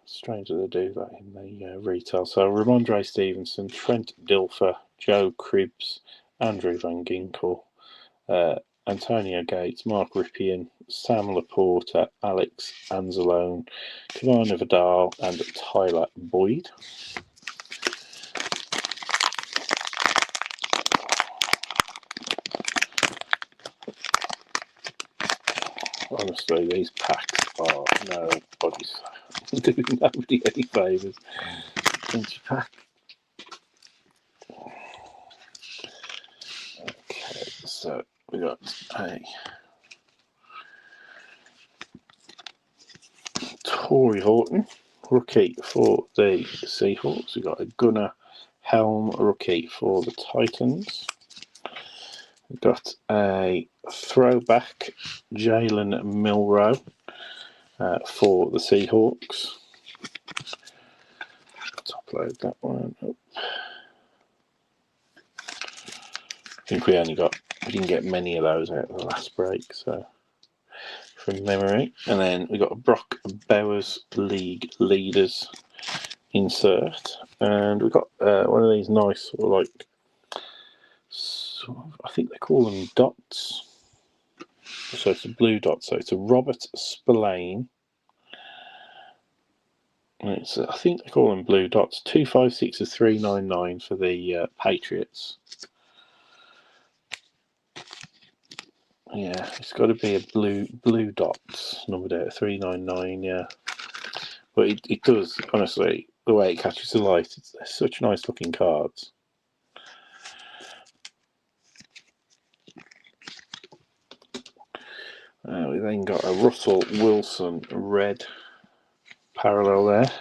A: strange that they do that in the retail. So Ramondre Stevenson, Trent Dilfer, Joe Cribbs, Andrew Van Ginkel, Antonio Gates, Mark Ripien, Sam Laporta, Alex Anzalone, Kamana Vidal, and Tyler Boyd. Honestly, these packs are nobody's doing nobody any favours. Into pack. Okay, so we got a Torrey Horton rookie for the Seahawks. We got a Gunnar Helm rookie for the Titans. We've got a throwback Jalen Milroe for the Seahawks. Let's upload that one up. I think we didn't get many of those out of the last break, so from memory. And then we got a Brock Bowers League Leaders insert, and we got one of these nice sort of like, I think they call them dots. So it's a blue dot. So it's a Robert Spillane. And it's I think they call them blue dots. 256 of 399 for the Patriots. Yeah, it's got to be a blue dots numbered out 399. Yeah, but it does, honestly, the way it catches the light. It's such nice looking cards. We then got a Russell Wilson red parallel there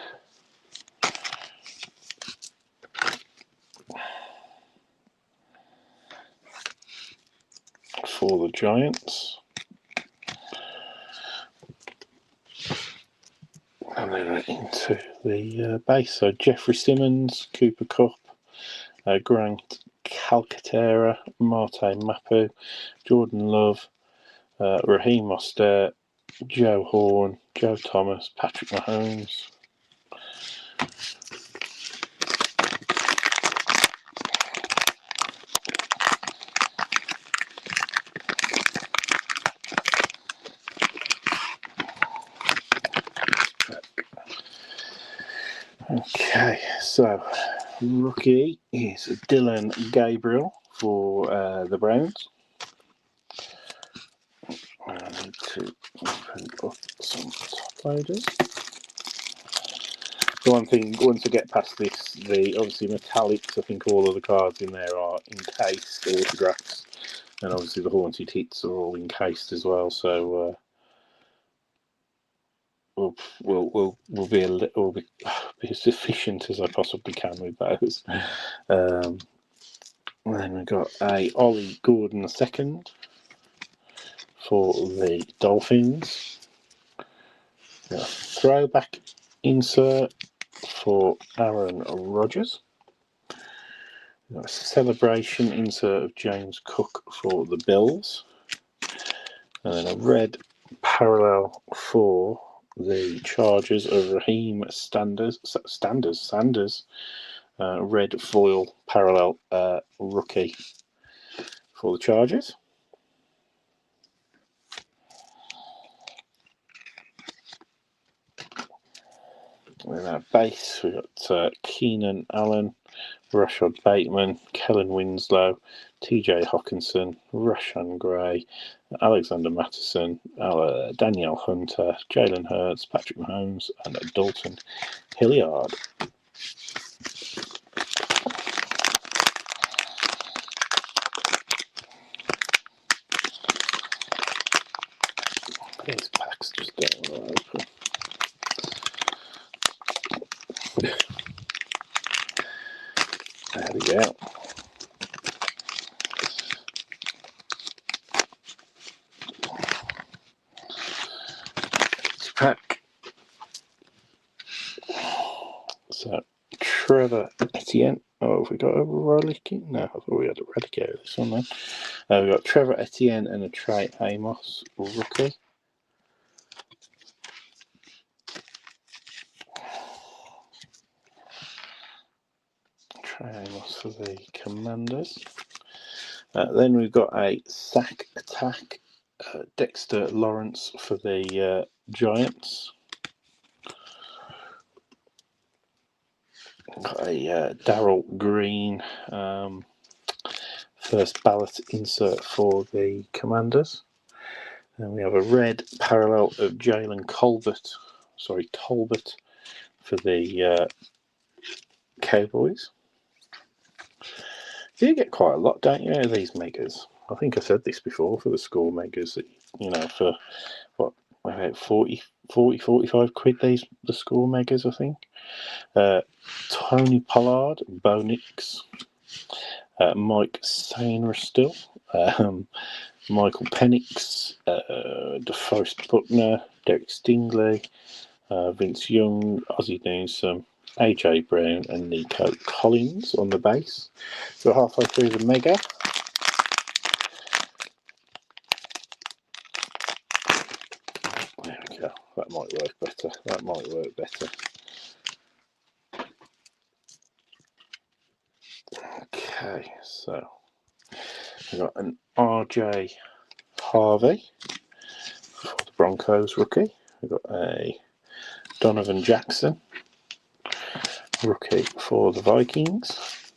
A: for the Giants. And then into the base. So Jeffrey Simmons, Cooper Kupp, Grant Calcaterra, Marte Mapu, Jordan Love, Raheem Mostert, Joe Horn, Joe Thomas, Patrick Mahomes. Okay, so rookie is Dylan Gabriel for the Browns. I need to open up some top loaders. The one thing, once I get past this, the obviously metallics, I think all of the cards in there are encased autographs, and obviously the haunted hits are all encased as well. So we'll be as efficient as I possibly can with those. And then we've got a Ollie Gordon II for the Dolphins. A throwback insert for Aaron Rodgers. A celebration insert of James Cook for the Bills. And then a red parallel for the Chargers of Raheem Sanders. Red foil parallel rookie for the Chargers. And our base, we've got Keenan Allen, Rashad Bateman, Kellen Winslow, TJ Hockenson, Rashan Gray, Alexander Mattison, Danielle Hunter, Jalen Hurts, Patrick Mahomes, and Dalton Hilliard. These packs just don't want to open. There we go. Pack. So Trevor Etienne. Oh, have we got a relic? No, I thought we had a relic out of this one then. We've got Trevor Etienne and a Trey Amos rookie. Trey Amos for the Commanders. Then we've got a sack attack. Dexter Lawrence for the Giants. Got a Darrell Green first ballot insert for the Commanders. And we have a red parallel of Jalen Colbert Talbot for the Cowboys. You get quite a lot, don't you, out of these megas? I think I said this before for the score megas, you know, for what, about 40, 45 quid, the score megas, I think. Tony Pollard, Bo Nix, Mike Sainristil, Michael Penix, DeForest Buckner, Derek Stingley, Vince Young, Ozzie Newsome, AJ Brown, and Nico Collins on the base. So halfway through the mega. There we go. That might work better. Okay, so we've got an RJ Harvey for the Broncos rookie. We've got a Donovan Jackson rookie for the Vikings.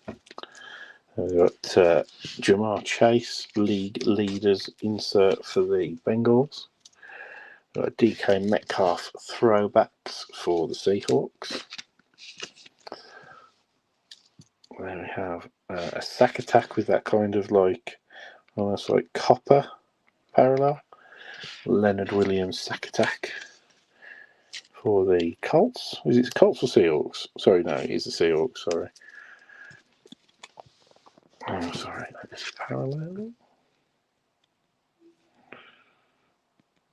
A: We've got Jamar Chase, league leaders insert for the Bengals. We've got DK Metcalf throwbacks for the Seahawks. Then we have a sack attack with that kind of almost like copper parallel. Leonard Williams sack attack for the Colts. Is it Colts or Seahawks? Sorry, no, it is the Seahawks, sorry. Oh, sorry, that's parallel.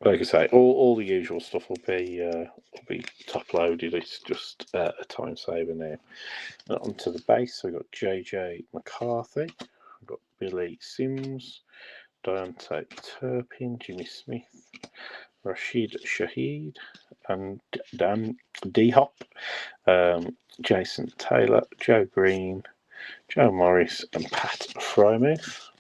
A: Like I say, all the usual stuff will be top loaded. It's just a time saver now. And onto the base, we've got JJ McCarthy, we've got Billy Sims, Deontay Turpin, Jimmy Smith, Rashid Shaheed, and Dan D-Hop, Jason Taylor, Joe Green, Joe Morris, and Pat Frymouth.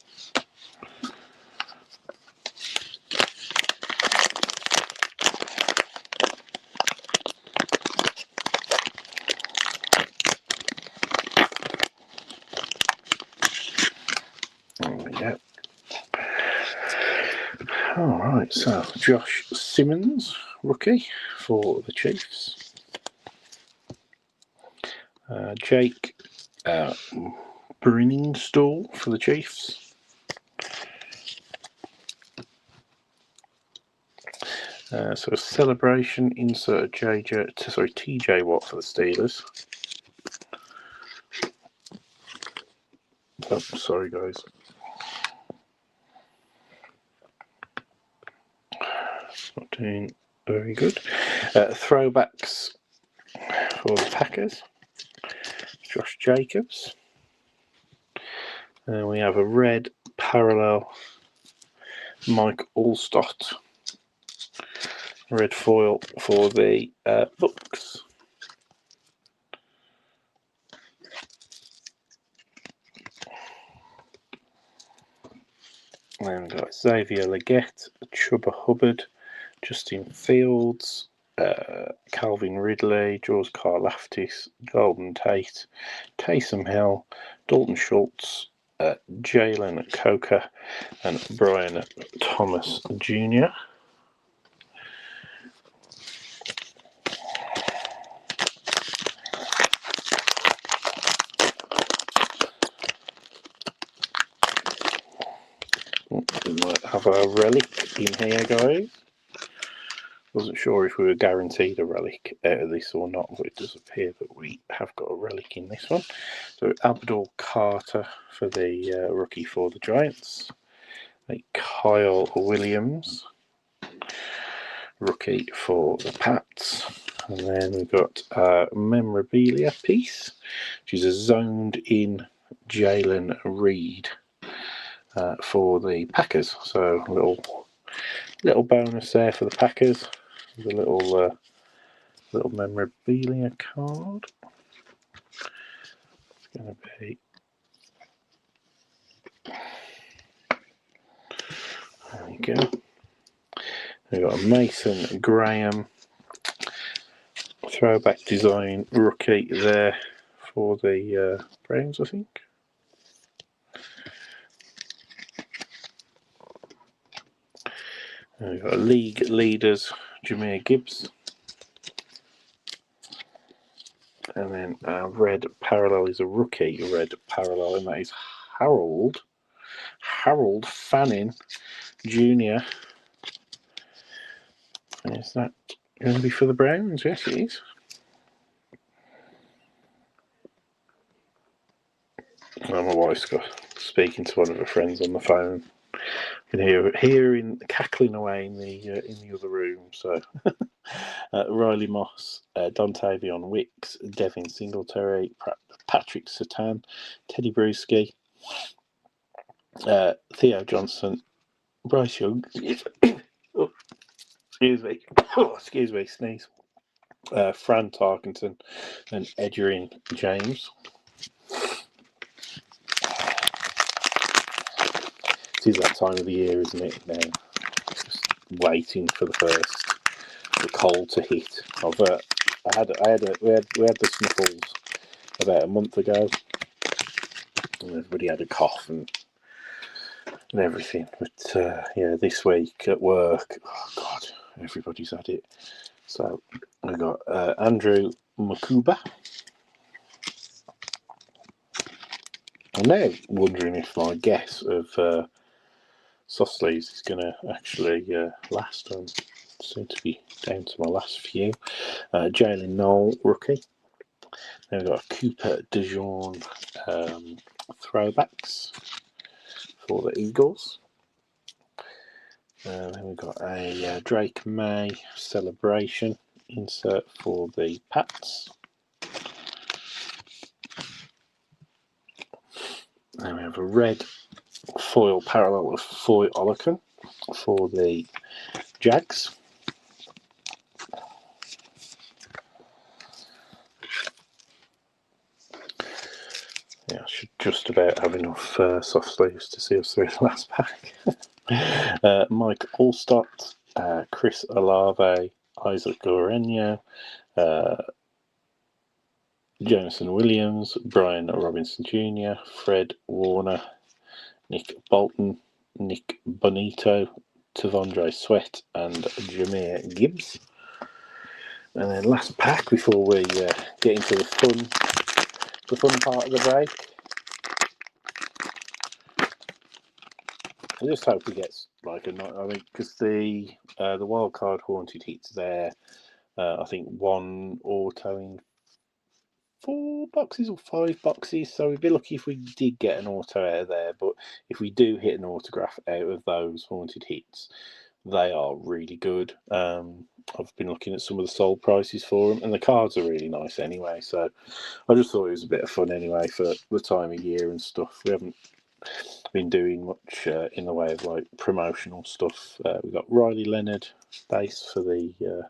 A: There we go. Alright, so Josh Simmons, rookie for the Chiefs. Jake Briningstall for the Chiefs. So a celebration, insert TJ Watt for the Steelers. Oh, sorry guys. Not doing very good. Throwbacks for the Packers. Josh Jacobs. We have a red parallel Mike Allstott. Red foil for the Bucks. Then we've got Xavier Legette, Chuba Hubbard, Justin Fields, Calvin Ridley, George Karlaftis, Golden Tate, Taysom Hill, Dalton Schultz, Jalen Coker, and Brian Thomas Jr. We might have a relic in here, guys. Wasn't sure if we were guaranteed a relic out of this or not, but it does appear that we have got a relic in this one. So Abdul Carter for the rookie for the Giants. Kyle Williams, rookie for the Pats. And then we've got a memorabilia piece, which is a zoned in Jalen Reed for the Packers. So a little bonus there for the Packers. There's a little memorabilia card. It's going to be, there we go. We've got a Mason Graham throwback design rookie there for the Browns, I think. And we've got league leaders Jahmyr Gibbs. And then red parallel is a rookie red parallel, and that is Harold Fannin Jr. Is that going to be for the Browns? Yes, it is. My wife's speaking to one of her friends on the phone. You can hear cackling away in the other room. So Riley Moss, Dontavion Wicks, Devin Singletary, Patrick Surtain, Teddy Bruschi, Theo Johnson, Bryce Young. Excuse me, sneeze. Fran Tarkenton and Edgerrin James. It is that time of the year, isn't it? Now, just waiting for the cold to hit. We had the sniffles about a month ago, and everybody had a cough and everything. But this week at work, oh God, everybody's had it. So we got Andrew Makuba. I'm now wondering if my guess of soft sleeves is going to actually last. I seem to be down to my last few. Jalen Knoll, rookie. Then we've got Cooper DeJean throwbacks for the Eagles. Then we've got a Drake May celebration insert for the Pats. Then we have a red foil parallel of Foy Oluokun for the Jags. Yeah, I should just about have enough soft sleeves to see us through the last pack. Mike Allstott, Chris Olave, Isaac Guerrero, Jameson Williams, Brian Robinson Jr., Fred Warner, Nick Bolton, Nick Bonito, Tavondre Sweat, and Jahmyr Gibbs. And then last pack before we get into the fun part of the break. I just hope he gets because the wild card haunted hits there. I think one auto in 4 boxes or 5 boxes, so we'd be lucky if we did get an auto out of there. But if we do hit an autograph out of those haunted hits, they are really good. I've been looking at some of the sold prices for them, and the cards are really nice anyway. So I just thought it was a bit of fun anyway for the time of year and stuff. We haven't been doing much in the way of like promotional stuff. We've got Riley Leonard base for the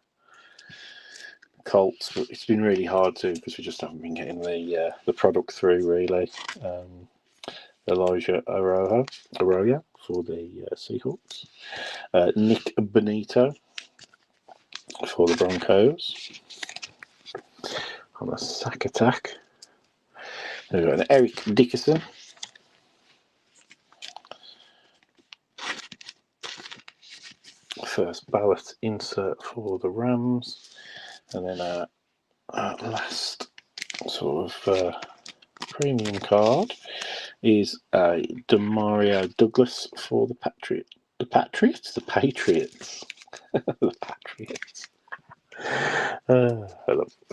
A: Colts, but it's been really hard to because we just haven't been getting the product through really. Elijah Arroyo for the Seahawks. Nick Bonito for the Broncos. On a sack attack. We've got an Eric Dickerson. First ballot insert for the Rams. And then our last sort of premium card is a Demario Douglas for the Patriots. The Patriots. I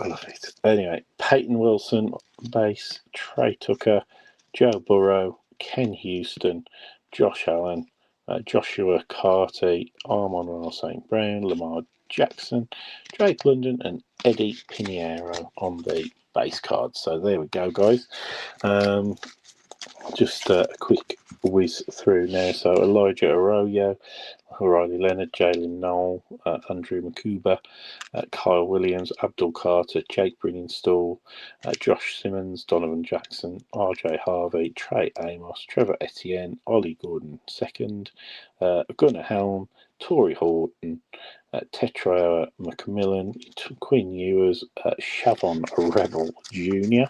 A: love it. Anyway, Peyton Wilson, base, Trey Tucker, Joe Burrow, Ken Houston, Josh Allen, Joshua Carty, Amon-Ra St. Brown, Lamar Jackson, Drake London, and Eddie Pinheiro on the base card. So there we go, guys. Just a quick whiz through now. So Elijah Arroyo, Riley Leonard, Jalen Knoll, Andrew Makuba, Kyle Williams, Abdul Carter, Jake Brinningstall, Josh Simmons, Donovan Jackson, RJ Harvey, Trey Amos, Trevor Etienne, Ollie Gordon II, Gunnar Helm, Torrey Horton, Tetra McMillan, Quinn Ewers, Shavon Rebel Jr.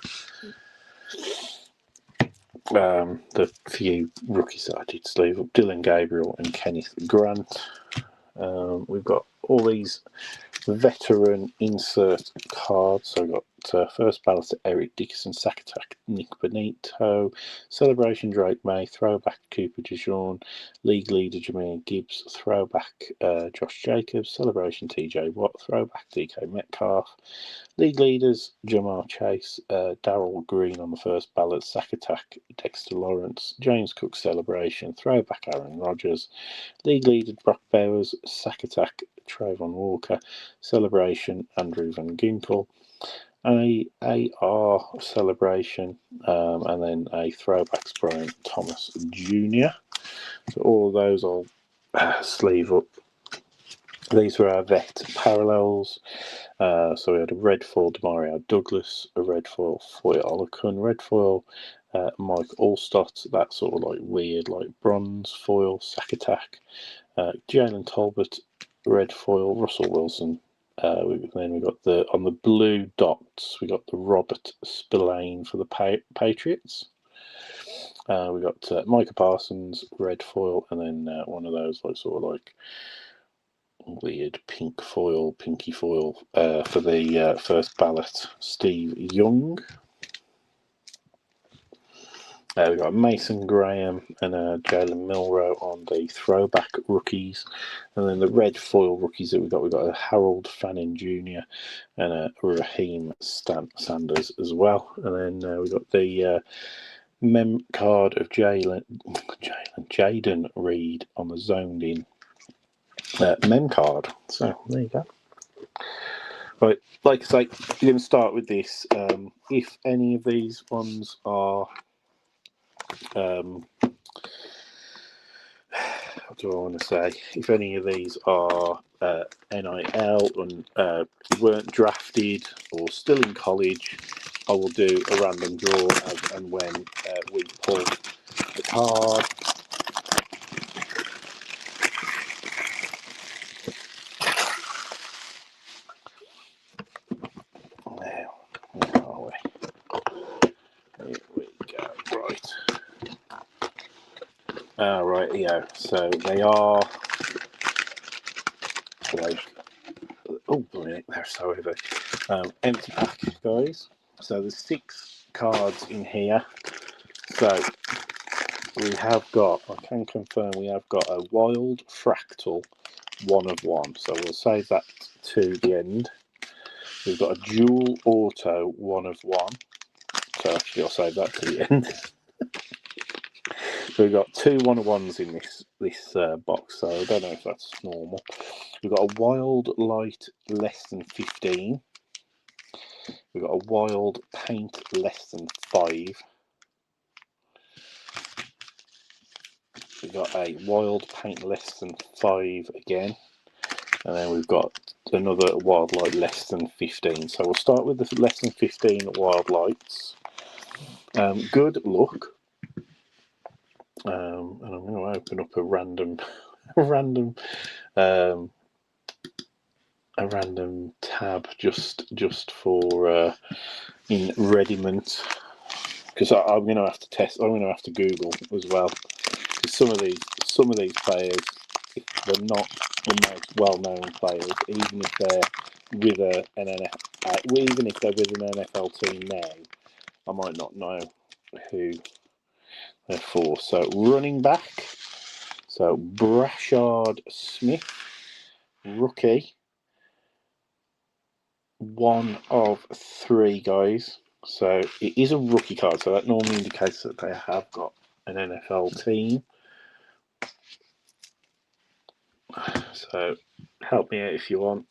A: The few rookies that I did sleeve up, Dylan Gabriel and Kenneth Grant. We've got all these veteran insert card. So we've got first ballot to Eric Dickerson, Sakatak, Nick Benito, celebration Drake May, throwback Cooper DeJean, league leader Jameer Gibbs, throwback Josh Jacobs, celebration TJ Watt, throwback DK Metcalf, league leaders Jamar Chase, Darryl Green on the first ballot, Sakatak, Dexter Lawrence, James Cook celebration, throwback Aaron Rodgers, league leader Brock Bowers, Sakatak, Trayvon Walker, celebration Andrew Van Ginkel, AR celebration, and then a throwbacks Brian Thomas Jr. So all of those I'll sleeve up. These were our vet parallels. So we had a red foil Demario Douglas, a red foil Foy Olakun, red foil Mike Allstott, that sort of like weird like bronze foil Sakatak, Jalen Talbot, red foil Russell Wilson. Then we got on the blue dots we got the Robert Spillane for the Patriots. We got Micah Parsons, red foil, and then one of those like sort of like weird pinky foil for the first ballot, Steve Young. We got Mason Graham and Jalen Milroe on the throwback rookies, and then the red foil rookies that we got a Harold Fannin Jr. and a Raheem Sanders as well, and then we got the mem card of Jaden Reed on the zoned in mem card. So there you go. Right, like I say, we're going to start with this. If any of these ones are what do I want to say? If any of these are NIL and weren't drafted or still in college, I will do a random draw as and when we pull the card. Now, where are we? Here we go. Right. Right, yeah. So they are like, oh, brilliant! They're so heavy. Empty pack, guys. So there's 6 cards in here. So we have got, I can confirm, we have got a wild fractal 1 of 1. So we'll save that to the end. We've got a dual auto 1 of 1. So actually, I'll save that to the end. So we've got 2 1-of-1s in this box, so I don't know if that's normal. We've got a wild light less than 15. We've got a wild paint less than 5. We've got a wild paint less than 5 again. And then we've got another wild light less than 15. So we'll start with the less than 15 wild lights. Good luck. And I'm going to open up a random tab just for in Rediment, because I'm going to have to test. I'm going to have to Google as well. Some of these players, if they're not the most well-known players, even if they're with an NFL team now, I might not know who they're for. So running back, so Brashard Smith, rookie, 1 of 3, guys. So it is a rookie card, so that normally indicates that they have got an NFL team. So help me out if you want.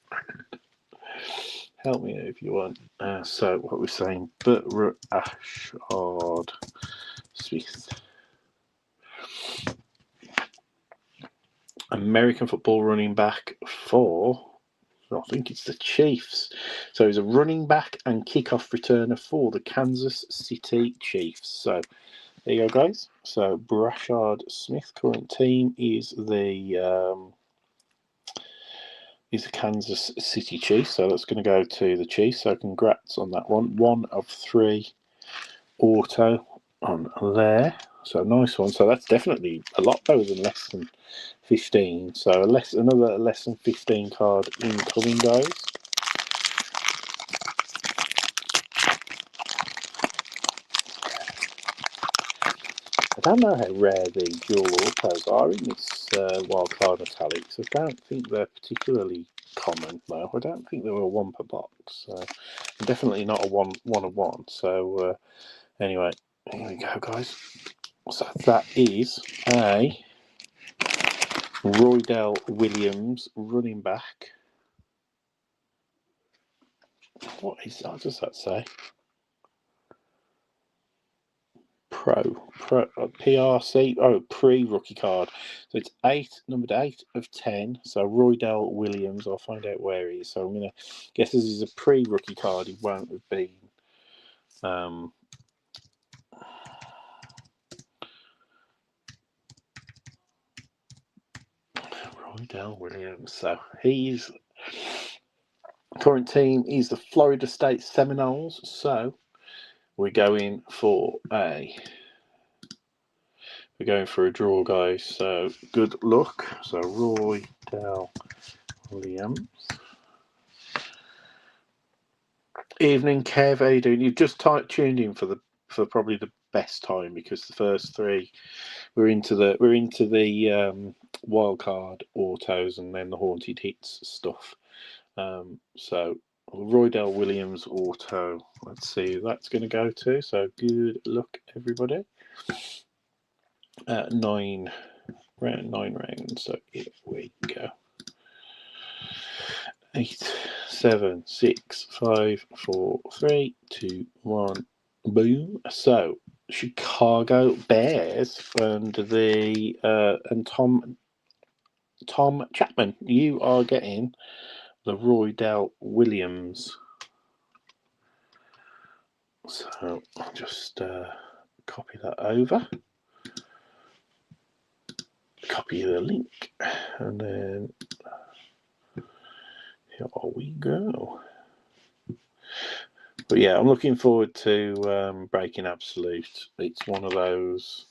A: Help me out if you want. So what we're saying, Brashard Smith, American football running back for, I think it's the Chiefs. So he's a running back and kickoff returner for the Kansas City Chiefs. So there you go, guys. So Brashard Smith, current team is the Kansas City Chiefs. So that's going to go to the Chiefs. So congrats on that one. 1 of 3 auto on there. So nice one. So that's definitely a lot better than less than 15. So another less than 15 card incoming, guys. don't know how rare the dual autos are in this wildcard metallics. I don't think they're particularly common, though. I don't think they were one per box. Definitely not a one of one. So anyway, here we go, guys. So that is a Roydell Williams running back. What does that say? Pro PRC. Oh, pre-rookie card. So it's numbered 8 of 10. So Roydell Williams. I'll find out where he is. So I'm gonna guess this is a pre-rookie card. He won't have been. Roydell Williams. So he's current team is the Florida State Seminoles. So we're going for a draw, guys. So good luck. So Roydell Williams. Evening, Kev. How you doing? You've just tuned in for probably the best time, because the first three we're into the wild card autos and then the haunted hits stuff. So Roydell Williams auto. Let's see who that's going to go to. So good luck, everybody. 9 rounds. So here we go. 8, 7, 6, 5, 4, 3, 2, 1. Boom. So Chicago Bears and Tom Chapman. You are getting the Roydell Williams. So I'll just copy that over. Copy the link, and then here we go. But yeah, I'm looking forward to Breaking Absolute. It's one of those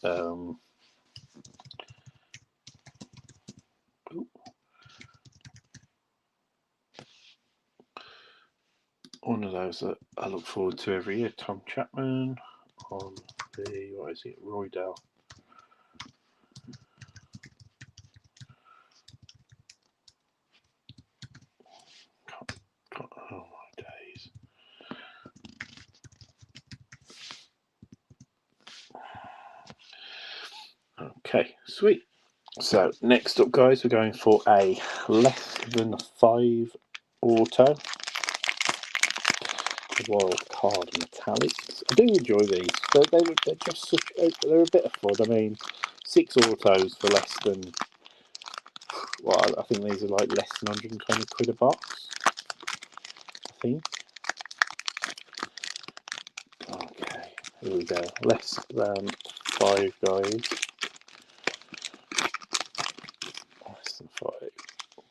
A: that I look forward to every year. Tom Chapman on the, what is it, Roydell. Oh my days. Okay, sweet. So next up, guys, we're going for a less than 5 auto. Wild card metallics. I do enjoy these. They're just they're a bit of fun. I mean, 6 autos for less than, well, I think these are like less than 120 quid a box, I think. Okay, here we go. Less than 5, guys. Less than 5.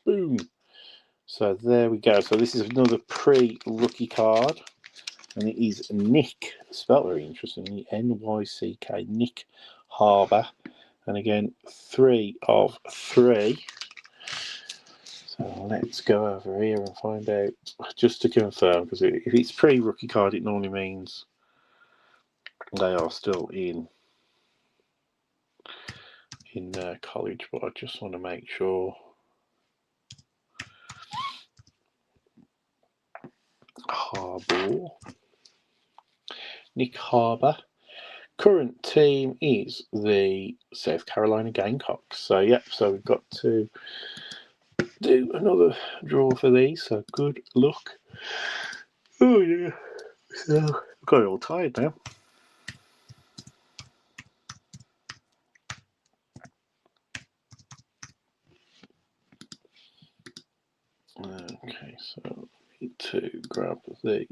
A: Boom. So there we go. So this is another pre-rookie card. And it is Nick, spelled very interestingly, N-Y-C-K, Nick Harbour. And again, 3 of 3. So let's go over here and find out, just to confirm, because if it's pre-rookie card, it normally means they are still in college, but I just want to make sure. Harbour. Nick Harbour. Current team is the South Carolina Gamecocks. So, yep, so we've got to do another draw for these. So, good luck. Oh, yeah. So, I've got it all tired now. Okay, so I need to grab the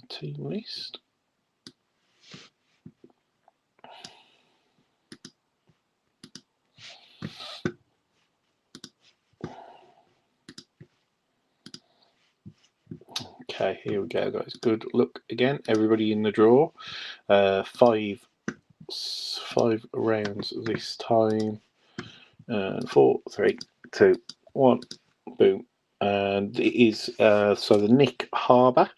A: team list. Okay, here we go, guys. Good luck again, everybody in the draw. 5 rounds this time. 4, 3, 2, 1. Boom. And it is so the Nick Harbour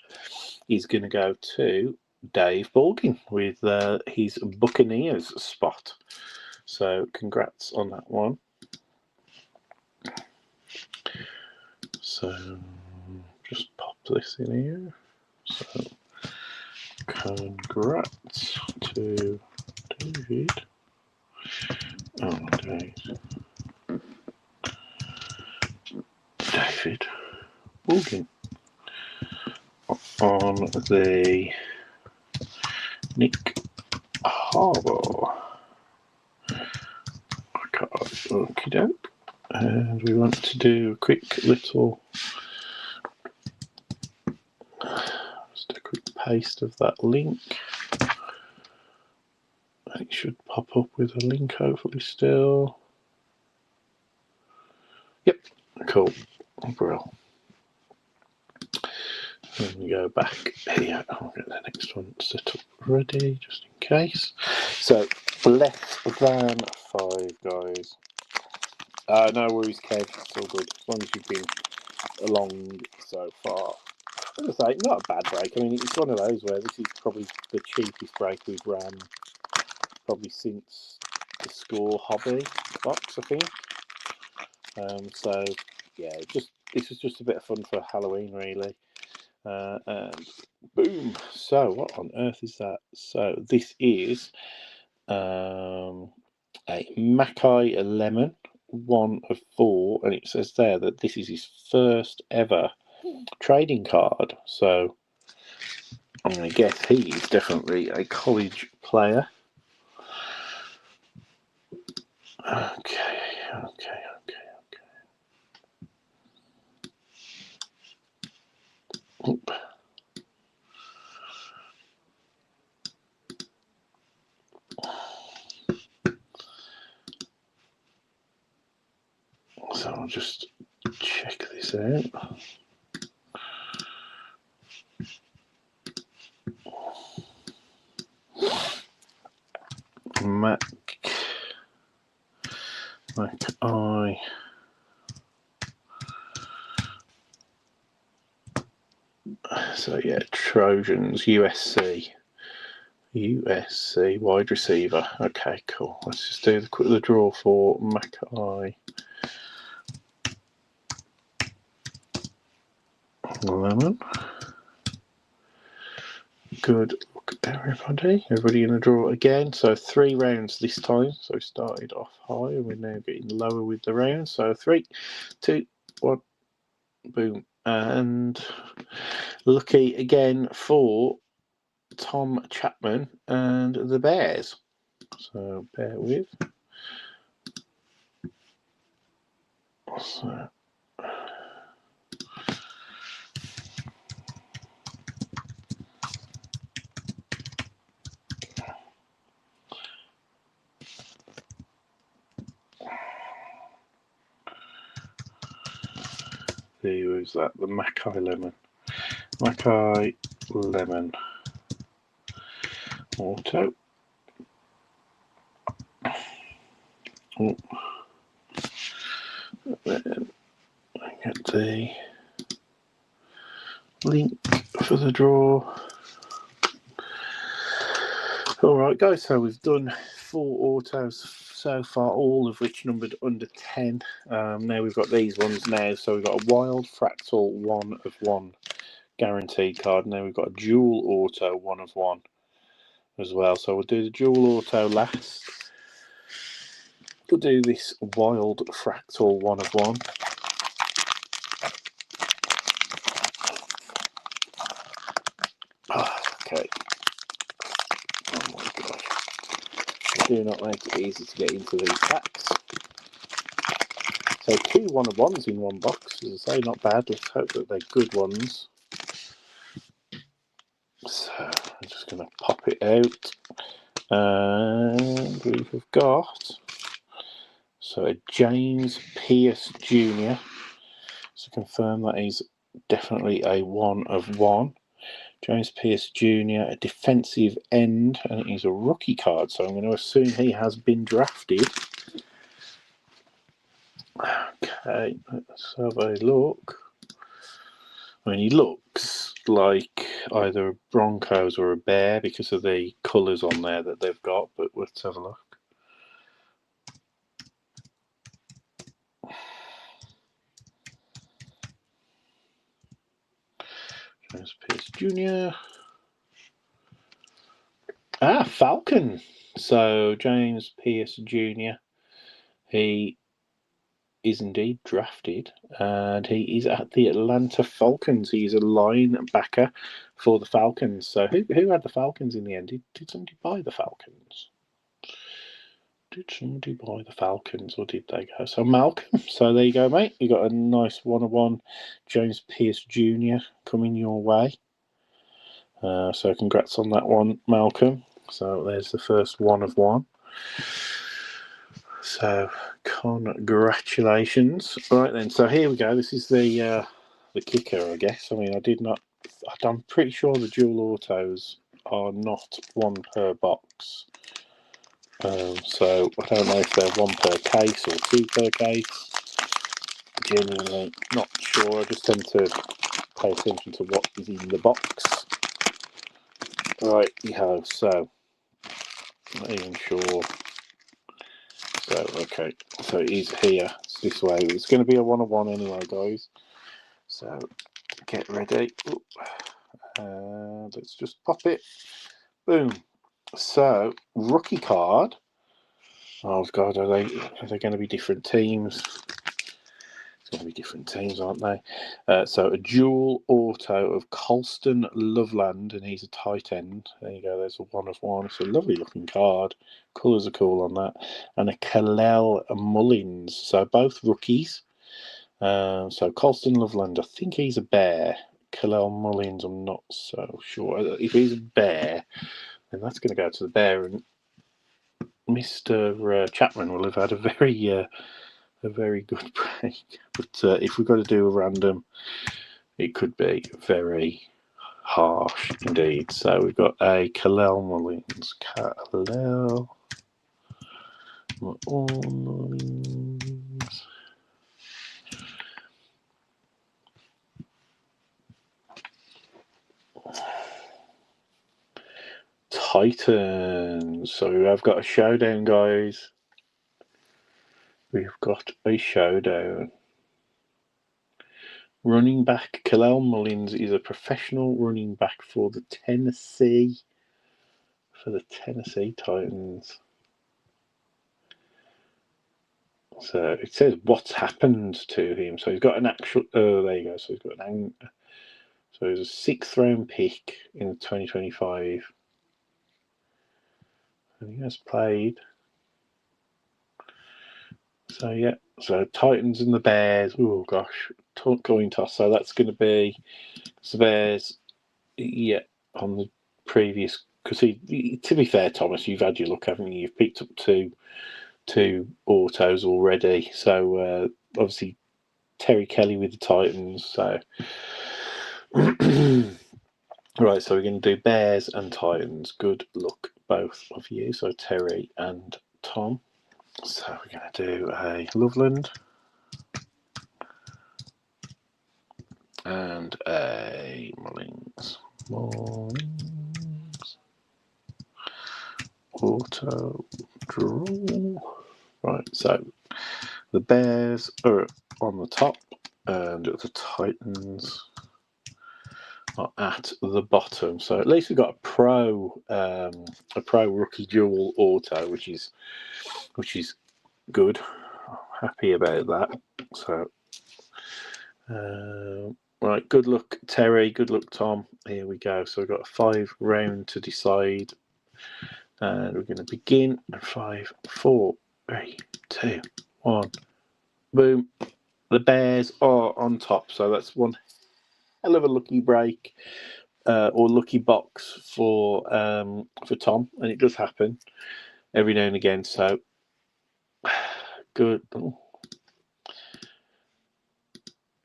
A: is going to go to Dave Baldwin with his Buccaneers spot. So congrats on that one. So just pop this in here. So congrats to David. Oh, David Baldwin on the Nick Harbaugh card. Okie doke. And we want to do a quick little, just a quick paste of that link. It should pop up with a link hopefully still. Yep, cool. Brill. Then we go back here. I'll get the next one set up ready just in case. So less than 5, guys. No worries, Kev. It's all good as long as you've been along so far. As I say, not a bad break. I mean, it's one of those where this is probably the cheapest break we've ran probably since the Score Hobby box, I think. So yeah, this was just a bit of fun for Halloween, really. And boom! So what on earth is that? So this is a Mackay Lemon, 1 of 4, and it says there that this is his first ever trading card. So I'm going to guess he is definitely a college player. Okay. Oop. So I'll just check this out. Mackay. So yeah, Trojans, USC wide receiver. Okay, cool. Let's just do the draw for Mackay Lemon. Good luck, everybody. Everybody in the draw again. So 3 rounds this time. So we started off high and we're now getting lower with the rounds. So 3, 2, 1, boom. And lucky again for Tom Chapman and the Bears. So bear with. So who is that? The Mackay Lemon. Mackay Lemon. Auto. Oh. Then I get the link for the draw. Alright guys, so we've done 4 autos so far, all of which numbered under 10. Now we've got these ones now. So we've got a wild fractal 1 of 1 guaranteed card. Now we've got a dual auto 1 of 1 as well. So we'll do the dual auto last. We'll do this wild fractal 1 of 1. Okay. Oh my gosh. Do not make it easy to get into these packs. So 2 1 of 1s in one box. As I say, not bad. Let's hope that they're good ones. So I'm just going to pop it out. And we've got a James Pierce Jr. So confirm that he's definitely a 1 of 1. James Pierce Jr., a defensive end, and he's a rookie card, so I'm going to assume he has been drafted. Okay, let's have a look. I mean, he looks like either a Broncos or a Bear because of the colours on there that they've got, but let's have a look. James Pearce Jr. Falcon. So James Pearce Jr. He is indeed drafted, and he is at the Atlanta Falcons. He's a linebacker for the Falcons. So who had the Falcons in the end? Did somebody buy the Falcons? Did somebody buy the Falcons, or did they go? So Malcolm. So there you go, mate. You got a nice 1-1 James Pearce Jr. coming your way. So congrats on that one, Malcolm. So there's the first 1 of 1. So congratulations. Right then, so here we go. This is the kicker, I guess. I mean, I'm pretty sure the dual autos are not 1 per box. So I don't know if they're 1 per case or 2 per case. Genuinely not sure. I just tend to pay attention to what is in the box. Right, you have. So not even sure. So okay, so it is here. It's this way. It's going to be a 1-on-1 anyway, guys. So get ready. Let's just pop it. Boom. So rookie card. Oh God, are they going to be different teams? It's going to be different teams, aren't they? So a dual auto of Colston Loveland, and he's a tight end. There you go. There's a 1 of 1. It's a lovely looking card. Colours are cool on that. And a Kalel Mullins. So both rookies. So Colston Loveland, I think he's a Bear. Kalel Mullins, I'm not so sure. If he's a Bear, then that's going to go to the Bear. And Mr. Chapman will have had a very good break. But if we've got to do a random, it could be very harsh indeed. So we've got a Kalel Mullins. Kalel Mullins. Titans. So I've got a showdown, guys. We've got a showdown. Running back Kalel Mullins is a professional running back for the Tennessee Titans. So it says what's happened to him. So he's got an actual. Oh, there you go. So he's got an. So he's a 6th round pick in 2025, and he has played. So yeah. So Titans and the Bears. Oh gosh, coin toss. So that's going to be the Bears. Yeah, on the previous. Because to be fair, Thomas, you've had your luck, haven't you? You've picked up two autos already. So obviously Terry Kelly with the Titans. So right, so we're going to do Bears and Titans. Good luck, both of you. So Terry and Tom. So we're going to do a Loveland and a Mullins. Auto draw. Right, so the Bears are on the top, and the Titans are at the bottom. So at least we've got a pro rookie dual auto, which is good. Happy about that. So right, good luck, Terry. Good luck, Tom. Here we go. So we've got a 5 round to decide, and we're going to begin. 5, 4, 3, 2, 1. Boom. The Bears are on top. So that's one hell of a lucky break. Or lucky box for Tom, and it does happen every now and again. So good.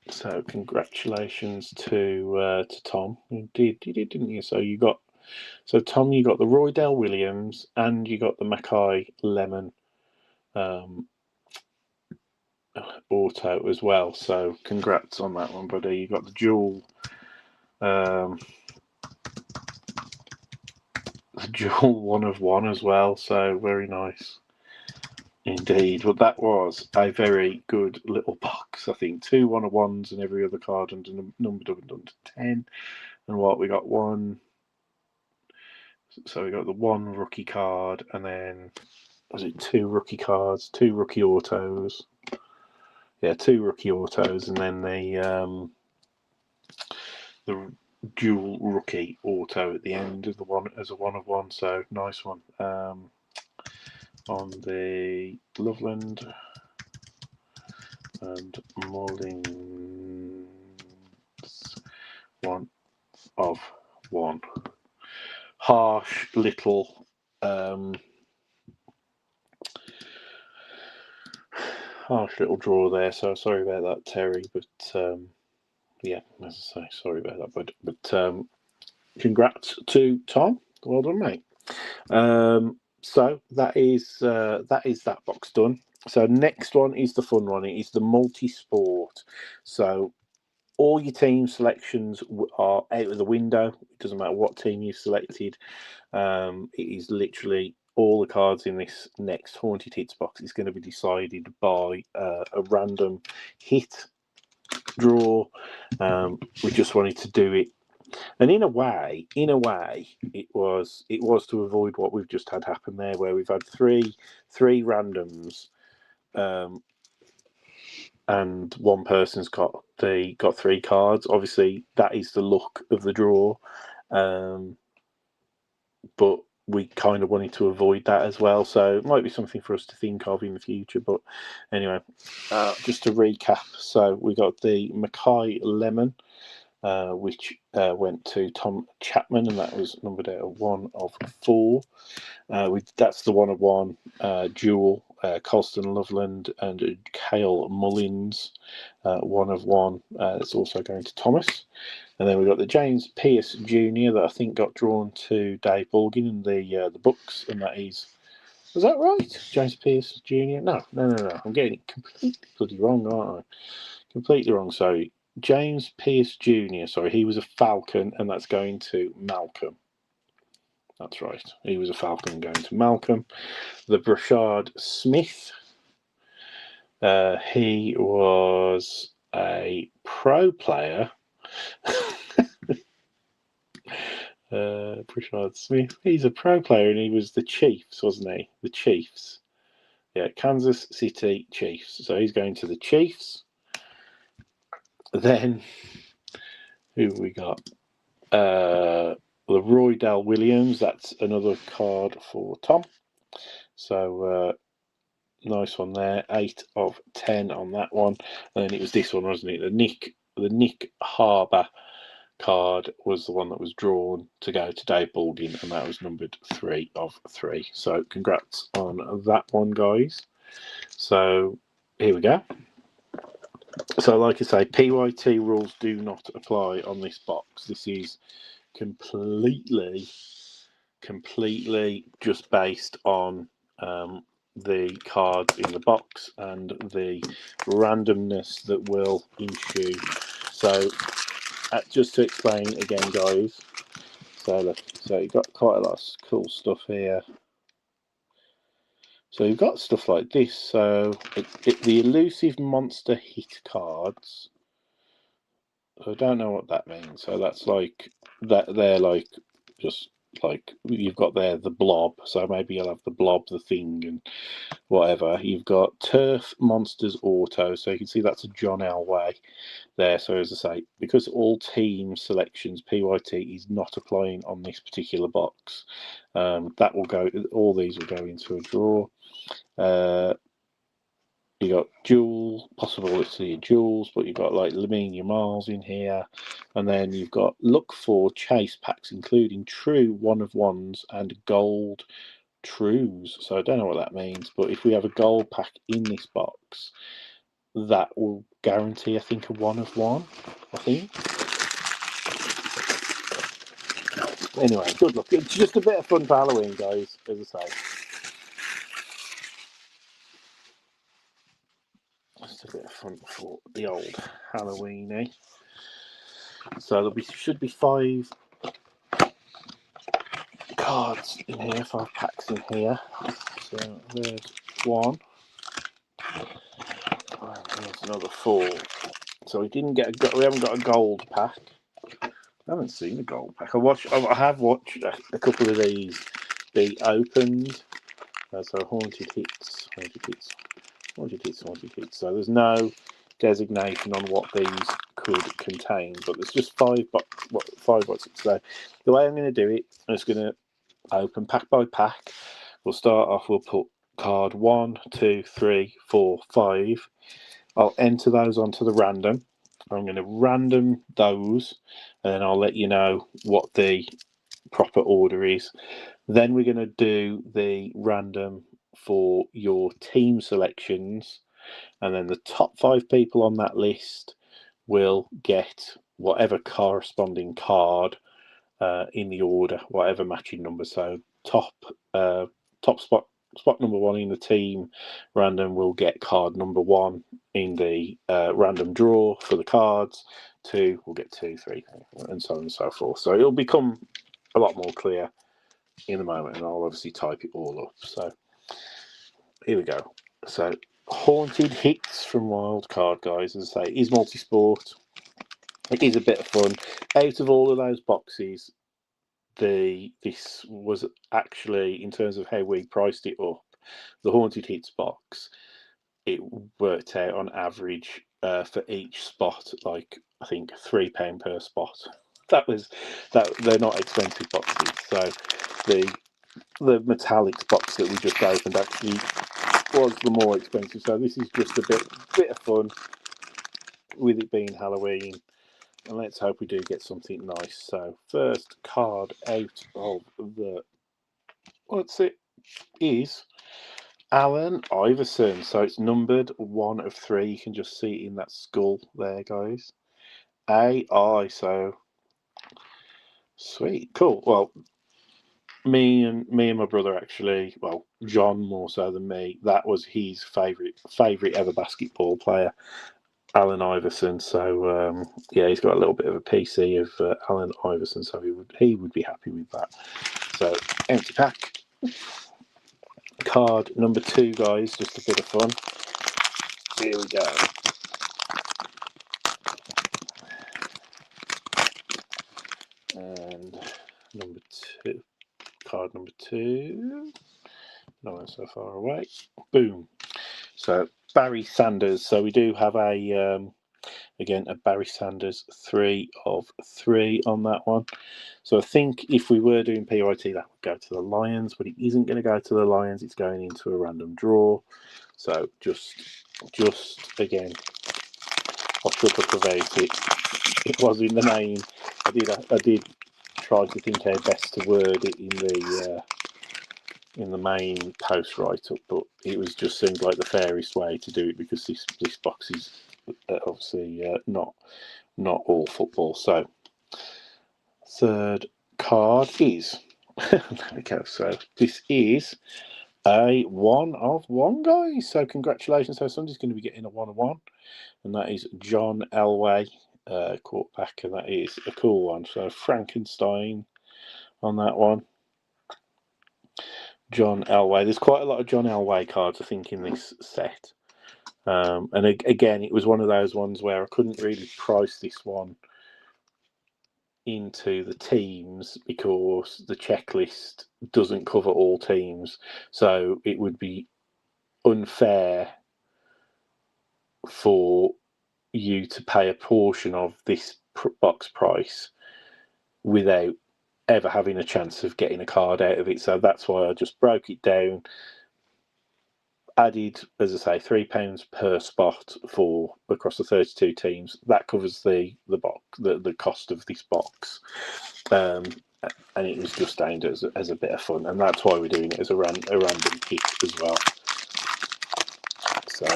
A: So congratulations to Tom. You did, didn't you? So Tom, you got the Roydell Williams and you got the Mackay Lemon auto as well. So congrats on that one, buddy. You got the dual dual 1 of 1 as well, so very nice indeed. But that was a very good little box. I think 2 1 of 1s and every other card under numbered up under 10. And what we got, one. So we got the 1 rookie card, and then was it 2 rookie cards, 2 rookie autos? Yeah, 2 rookie autos, and then the dual rookie auto at the end of the one as a 1 of 1. So nice one. On the Loveland and Mullins, 1 of 1. Harsh little draw there, so sorry about that, Terry, but yeah, as I say, sorry about that, bud. But congrats to Tom. Well done, mate. So that is that box done. So next one is the fun one. It is the multi-sport. So all your team selections are out of the window. It doesn't matter what team you've selected. It is literally all the cards in this next Haunted Hits box is going to be decided by a random hit draw. We just wanted to do it, and in a way, it was to avoid what we've just had happen there, where we've had three randoms, and one person's got 3 cards. Obviously, that is the luck of the draw, but we kind of wanted to avoid that as well. So it might be something for us to think of in the future. But anyway, just to recap, so we got the Mackay Lemon, which went to Tom Chapman, and that was numbered out of 1 of 4. That's the 1 of 1 dual, Colston Loveland and Kale Mullins, 1 of 1. That's also going to Thomas. And then we've got the James Pearce Jr. that I think got drawn to Dave Bulgin in the books, and that is. Was that right? James Pearce Jr.? No. I'm getting it completely bloody wrong, aren't I? Completely wrong. So James Pearce Jr., sorry, he was a Falcon, and that's going to Malcolm. That's right. He was a Falcon going to Malcolm. The Brashard Smith, he was a pro player. Brashard Smith, he's a pro player, and he was the Chiefs, wasn't he? The Chiefs. Yeah, Kansas City Chiefs. So he's going to the Chiefs. Then, who we got? The Roydell Williams. That's another card for Tom. So nice one there. 8 of 10 on that one. And then it was this one, wasn't it? The Nick Harbour card was the one that was drawn to go to Dave Baldwin, and that was numbered 3 of 3. So congrats on that one, guys. So here we go. So like I say, PYT rules do not apply on this box. This is completely just based on the cards in the box and the randomness that will ensue. So just to explain again, guys, so look, so you've got quite a lot of cool stuff here. So you've got stuff like this. So the elusive monster hit cards. I don't know what that means. So that's like that. They're like just like you've got there the blob. So maybe you'll have the blob, the thing, and whatever. You've got Turf Monsters Auto. So you can see that's a John Elway there. So as I say, because all team selections PYT is not applying on this particular box, that will go. All these will go into a draw. You got dual possibility of duels, but you've got like Lamine Yamal's in here, and then you've got look for chase packs, including true 1 of 1s and gold trues. So I don't know what that means, but if we have a gold pack in this box, that will guarantee, I think, a 1 of 1. I think. Anyway, good luck. It's just a bit of fun for Halloween, guys, as I say. Just a bit of fun for the old Halloween, So there should be 5 cards in here, 5 packs in here. So there's 1. And here's another 4. So we didn't get we haven't got a gold pack. I haven't seen a gold pack. I have watched a couple of these be opened. So haunted hits. So there's no designation on what these could contain, but there's just 5 boxes. So the way I'm going to do it, I'm just going to open pack by pack. We'll start off. We'll put card 1, 2, 3, 4, 5. I'll enter those onto the random. I'm going to random those, and then I'll let you know what the proper order is. Then we're going to do the random for your team selections, and then the top 5 people on that list will get whatever corresponding card in the order, whatever matching number. So top spot number 1 in the team random will get card number 1 in the random draw for the cards. 2 will get 2, 3, and so on and so forth. So it'll become a lot more clear in a moment, and I'll obviously type it all up. So here we go. So haunted hits from Wildcard, guys. As I say, it is multi-sport. It is a bit of fun. Out of all of those boxes, this was actually, in terms of how we priced it up, the haunted hits box, it worked out on average for each spot, like I think £3 per spot. They're not expensive boxes. So the metallics box that we just opened actually was the more expensive. So this is just a bit of fun with it being Halloween, and let's hope we do get something nice. So first card out of the is Allen Iverson. So it's numbered 1 of 3. You can just see it in that skull there, guys. AI. So sweet, cool. Well, me and my brother actually, well, John more so than me, that was his favorite ever basketball player, Allen Iverson. So yeah, he's got a little bit of a PC of Allen Iverson, so he would be happy with that. So empty pack. Card number 2, guys, just a bit of fun. Here we go. And number 2, card number 2. No one so far away. Boom. So Barry Sanders. So we do have a again a Barry Sanders 3 of 3 on that one. So I think if we were doing PYT, that would go to the Lions, but it isn't going to go to the Lions. It's going into a random draw. So just again, I'll shut up about it. It was in the name. I did try to think how best to word it in the main post write-up, but it was just seemed like the fairest way to do it, because this box is obviously not all football. So third card is there we go. So this is a 1 of 1, guys. So congratulations. So somebody's going to be getting a 1 of 1, and that is John Elway, quarterback, and that is a cool one. So Frankenstein on that one. John Elway. There's quite a lot of John Elway cards, I think, in this set. And again, it was one of those ones where I couldn't really price this one into the teams because the checklist doesn't cover all teams. So it would be unfair for you to pay a portion of this box price without ever having a chance of getting a card out of it. So that's why I just broke it down, added, as I say, £3 per spot for across the 32 teams. That covers the box, the cost of this box, and it was just aimed as a bit of fun, and that's why we're doing it as a random hit as well. So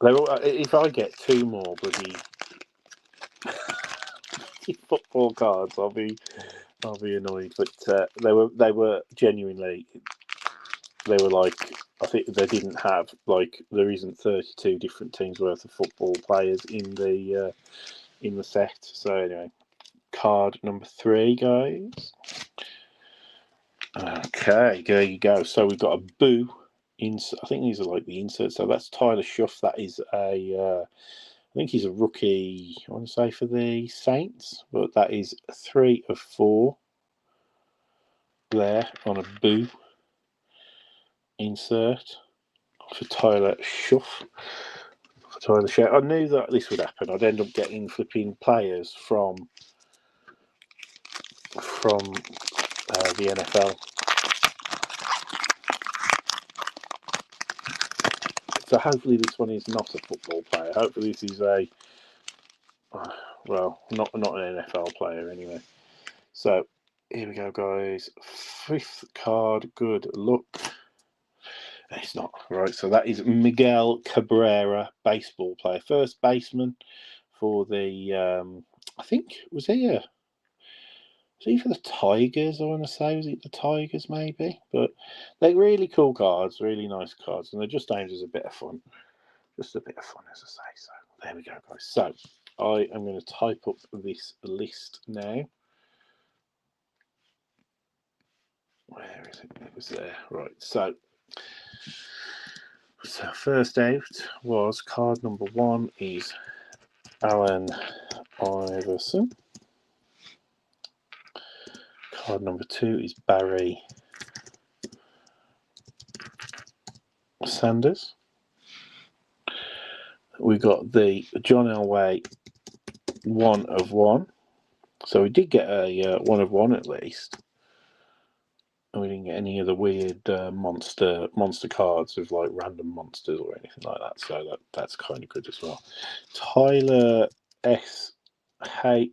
A: if I get 2 more bloody football cards, I'll be annoyed. But they were genuinely, they were like, I think they didn't have, like, there isn't 32 different teams worth of football players in the set. So anyway, card number 3, guys. Okay, there you go. So we've got a Boo. I think these are like the inserts. So that's Tyler Shuff. That is I think he's a rookie, I want to say, for the Saints. But that is 3 of 4 there on a Boo insert for Tyler Shuff. I knew that this would happen. I'd end up getting flipping players from the NFL. So hopefully this one is not a football player. Hopefully this is a well, not an NFL player anyway. So here we go, guys. 5th card. Good luck. It's not right. So that is Miguel Cabrera, baseball player, first baseman for the. I think was he for the Tigers? I want to say, was it the Tigers maybe? But they're really cool cards, really nice cards, and they're just aimed as a bit of fun. Just a bit of fun, as I say. So there we go, guys. So I am going to type up this list now. Where is it? It was there. Right. So first out was card number 1 is Allen Iverson. Card number 2 is Barry Sanders. We got the John Elway 1 of 1. So we did get a 1 of 1 at least. And we didn't get any of the weird monster cards with like random monsters or anything like that. So that's kind of good as well. Tyler SHOUGH,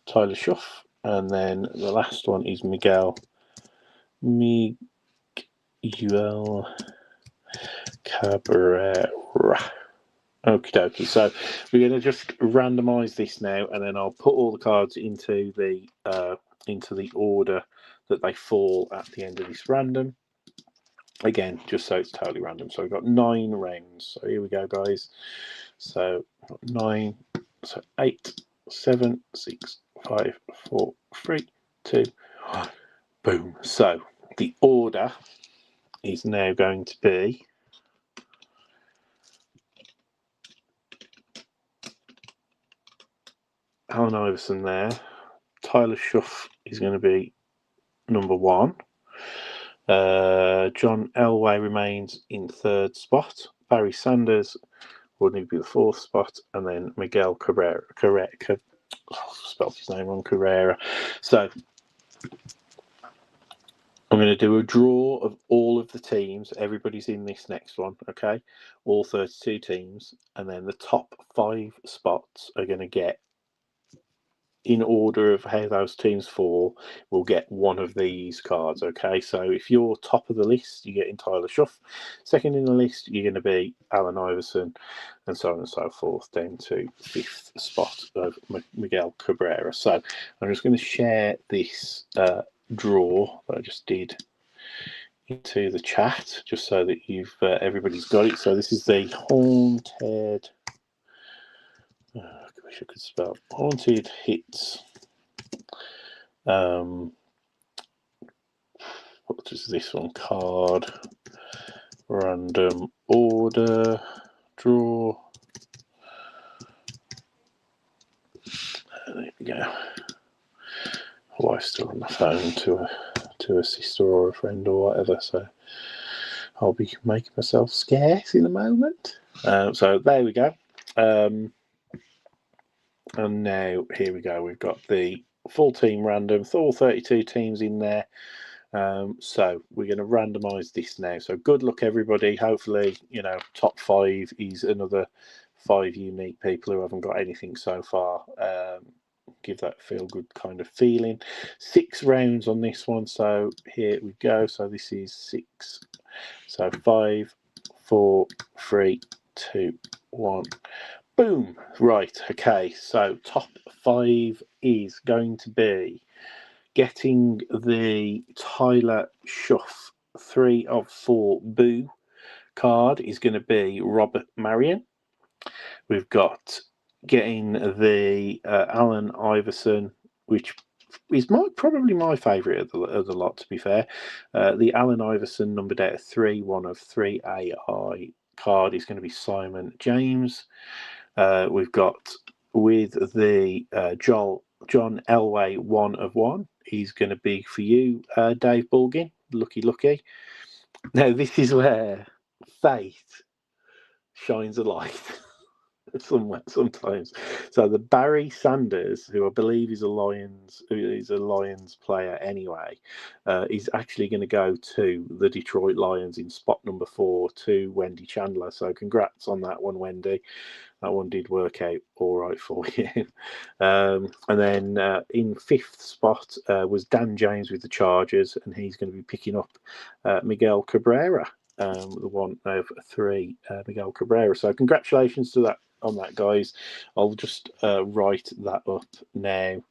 A: Tyler Shuff. And then the last one is Miguel Cabrera. Okie dokie. So we're going to just randomise this now, and then I'll put all the cards into the order that they fall at the end of this random. Again, just so it's totally random. So we've got 9 rounds. So here we go, guys. So 9. So 8, 7, 6, 5, 4, 3, 2, 1. Boom. So the order is now going to be Allen Iverson there. Tyler Shuff is going to be number 1. John Elway remains in 3rd spot. Barry Sanders would need to be the 4th spot, and then Miguel Cabrera. Spelled his name wrong. Carrera. So I'm going to do a draw of all of the teams. Everybody's in this next one, okay? All 32 teams, and then the top 5 spots are going to get, in order of how those teams fall, will get one of these cards, okay? So if you're top of the list, you're getting Tyler Shuff. Second in the list, you're going to be Allen Iverson, and so on and so forth, down to 5th spot of Miguel Cabrera. So I'm just going to share this draw that I just did into the chat, just so that you've everybody's got it. So this is the Haunted... I wish I could spell. Haunted Hits. What is this one? Card. Random order. Draw. There we go. My wife's still on the phone to a sister or a friend or whatever, so I'll be making myself scarce in a moment. So there we go. And now, here we go. We've got the full team random, all 32 teams in there. So we're going to randomise this now. So good luck, everybody. Hopefully, top 5 is another 5 unique people who haven't got anything so far. Give that feel-good kind of feeling. 6 rounds on this one. So here we go. So this is 6. So 5, 4, 3, 2, 1. Boom. Right. Okay. So top 5 is going to be getting the Tyler Shuff 3 of 4 Boo card is going to be Robert Marion. We've got getting the Allen Iverson, which is probably my favourite of the lot, to be fair. The Allen Iverson numbered out of 3, 1 of 3 AI card is going to be Simon James. We've got with the John Elway 1 of 1. He's going to be for you, Dave Bulgin. Lucky. Now, this is where faith shines a light. Sometimes. So the Barry Sanders, who I believe is a Lions player anyway, is actually going to go to the Detroit Lions in spot number 4 to Wendy Chandler. So congrats on that one, Wendy. That one did work out all right for you. And then in 5th spot was Dan James with the Chargers, and he's going to be picking up Miguel Cabrera, the 1 of 3, Miguel Cabrera. So congratulations on that, guys. I'll just write that up now.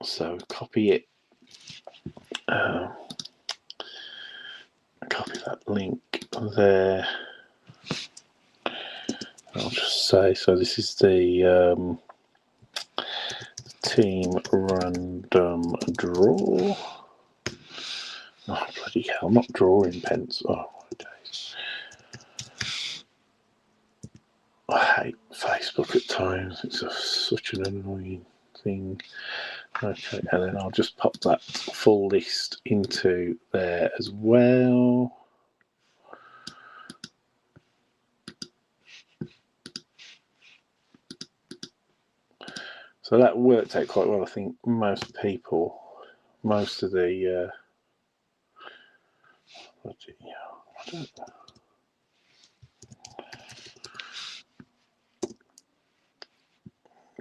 A: So copy it. Copy that link there. I'll just say, so this is the team random draw. Oh, bloody hell, I'm not drawing pens. Oh, my days. I hate Facebook at times. It's such an annoying thing. Okay, and then I'll just pop that full list into there as well. So that worked out quite well. I think most of the I don't know.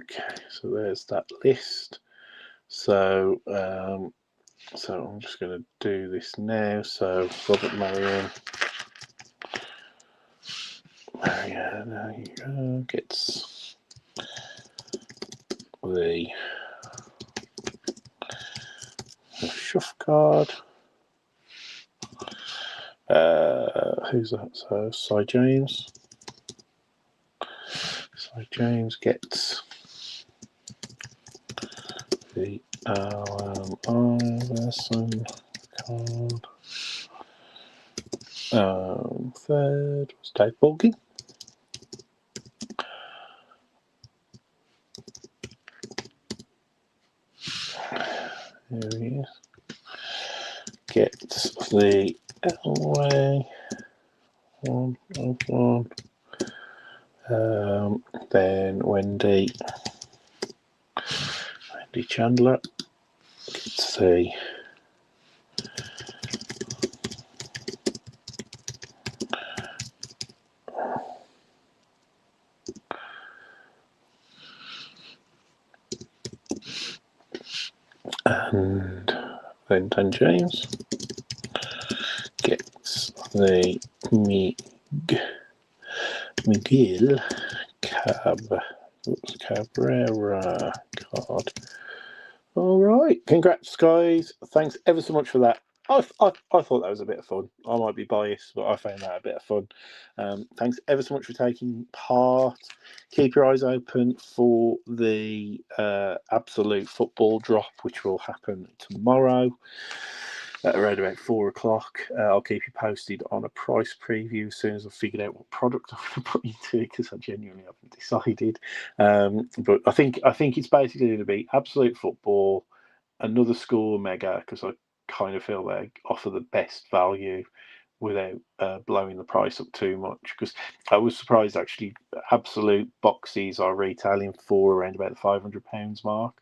A: Okay, so there's that list. So so I'm just going to do this now. So Robert Marion, there you go, gets the shuff card. Who's that? So Cy James. Cy James gets the Allen Iverson card. 3rd was Dave Bulgin. There he is. Gets the Elway 1 of 1. Then Wendy Chandler gets the and then Dan James gets the Miguel Cabrera card. All right, congrats, guys. Thanks ever so much for that. I thought that was a bit of fun. I might be biased, but I found that a bit of fun. Thanks ever so much for taking part. Keep your eyes open for the Absolute Football drop, which will happen tomorrow at around about 4 o'clock. I'll keep you posted on a price preview as soon as I've figured out what product I'm going to put into it, because I genuinely haven't decided. But I think it's basically going to be Absolute Football, another Score Mega, because I kind of feel they offer the best value without blowing the price up too much. Because I was surprised, actually, Absolute boxes are retailing for around about the £500 mark.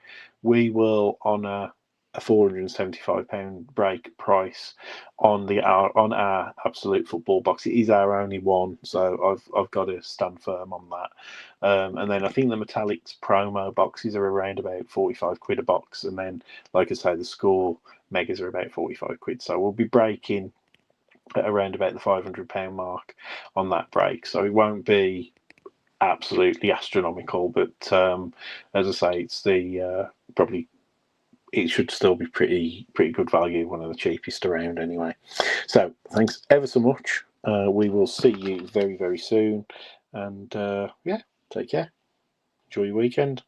A: We will honour a £475 break price on our Absolute Football box. It is our only one, so I've got to stand firm on that. And then I think the Metallics promo boxes are around about £45 a box, and then, like I say, the Score Megas are about £45. So we'll be breaking at around about the £500 mark on that break. So it won't be absolutely astronomical, but as I say, it's the probably. It should still be pretty good value, one of the cheapest around anyway. So thanks ever so much. We will see you very, very soon. And yeah, Take care. Enjoy your weekend.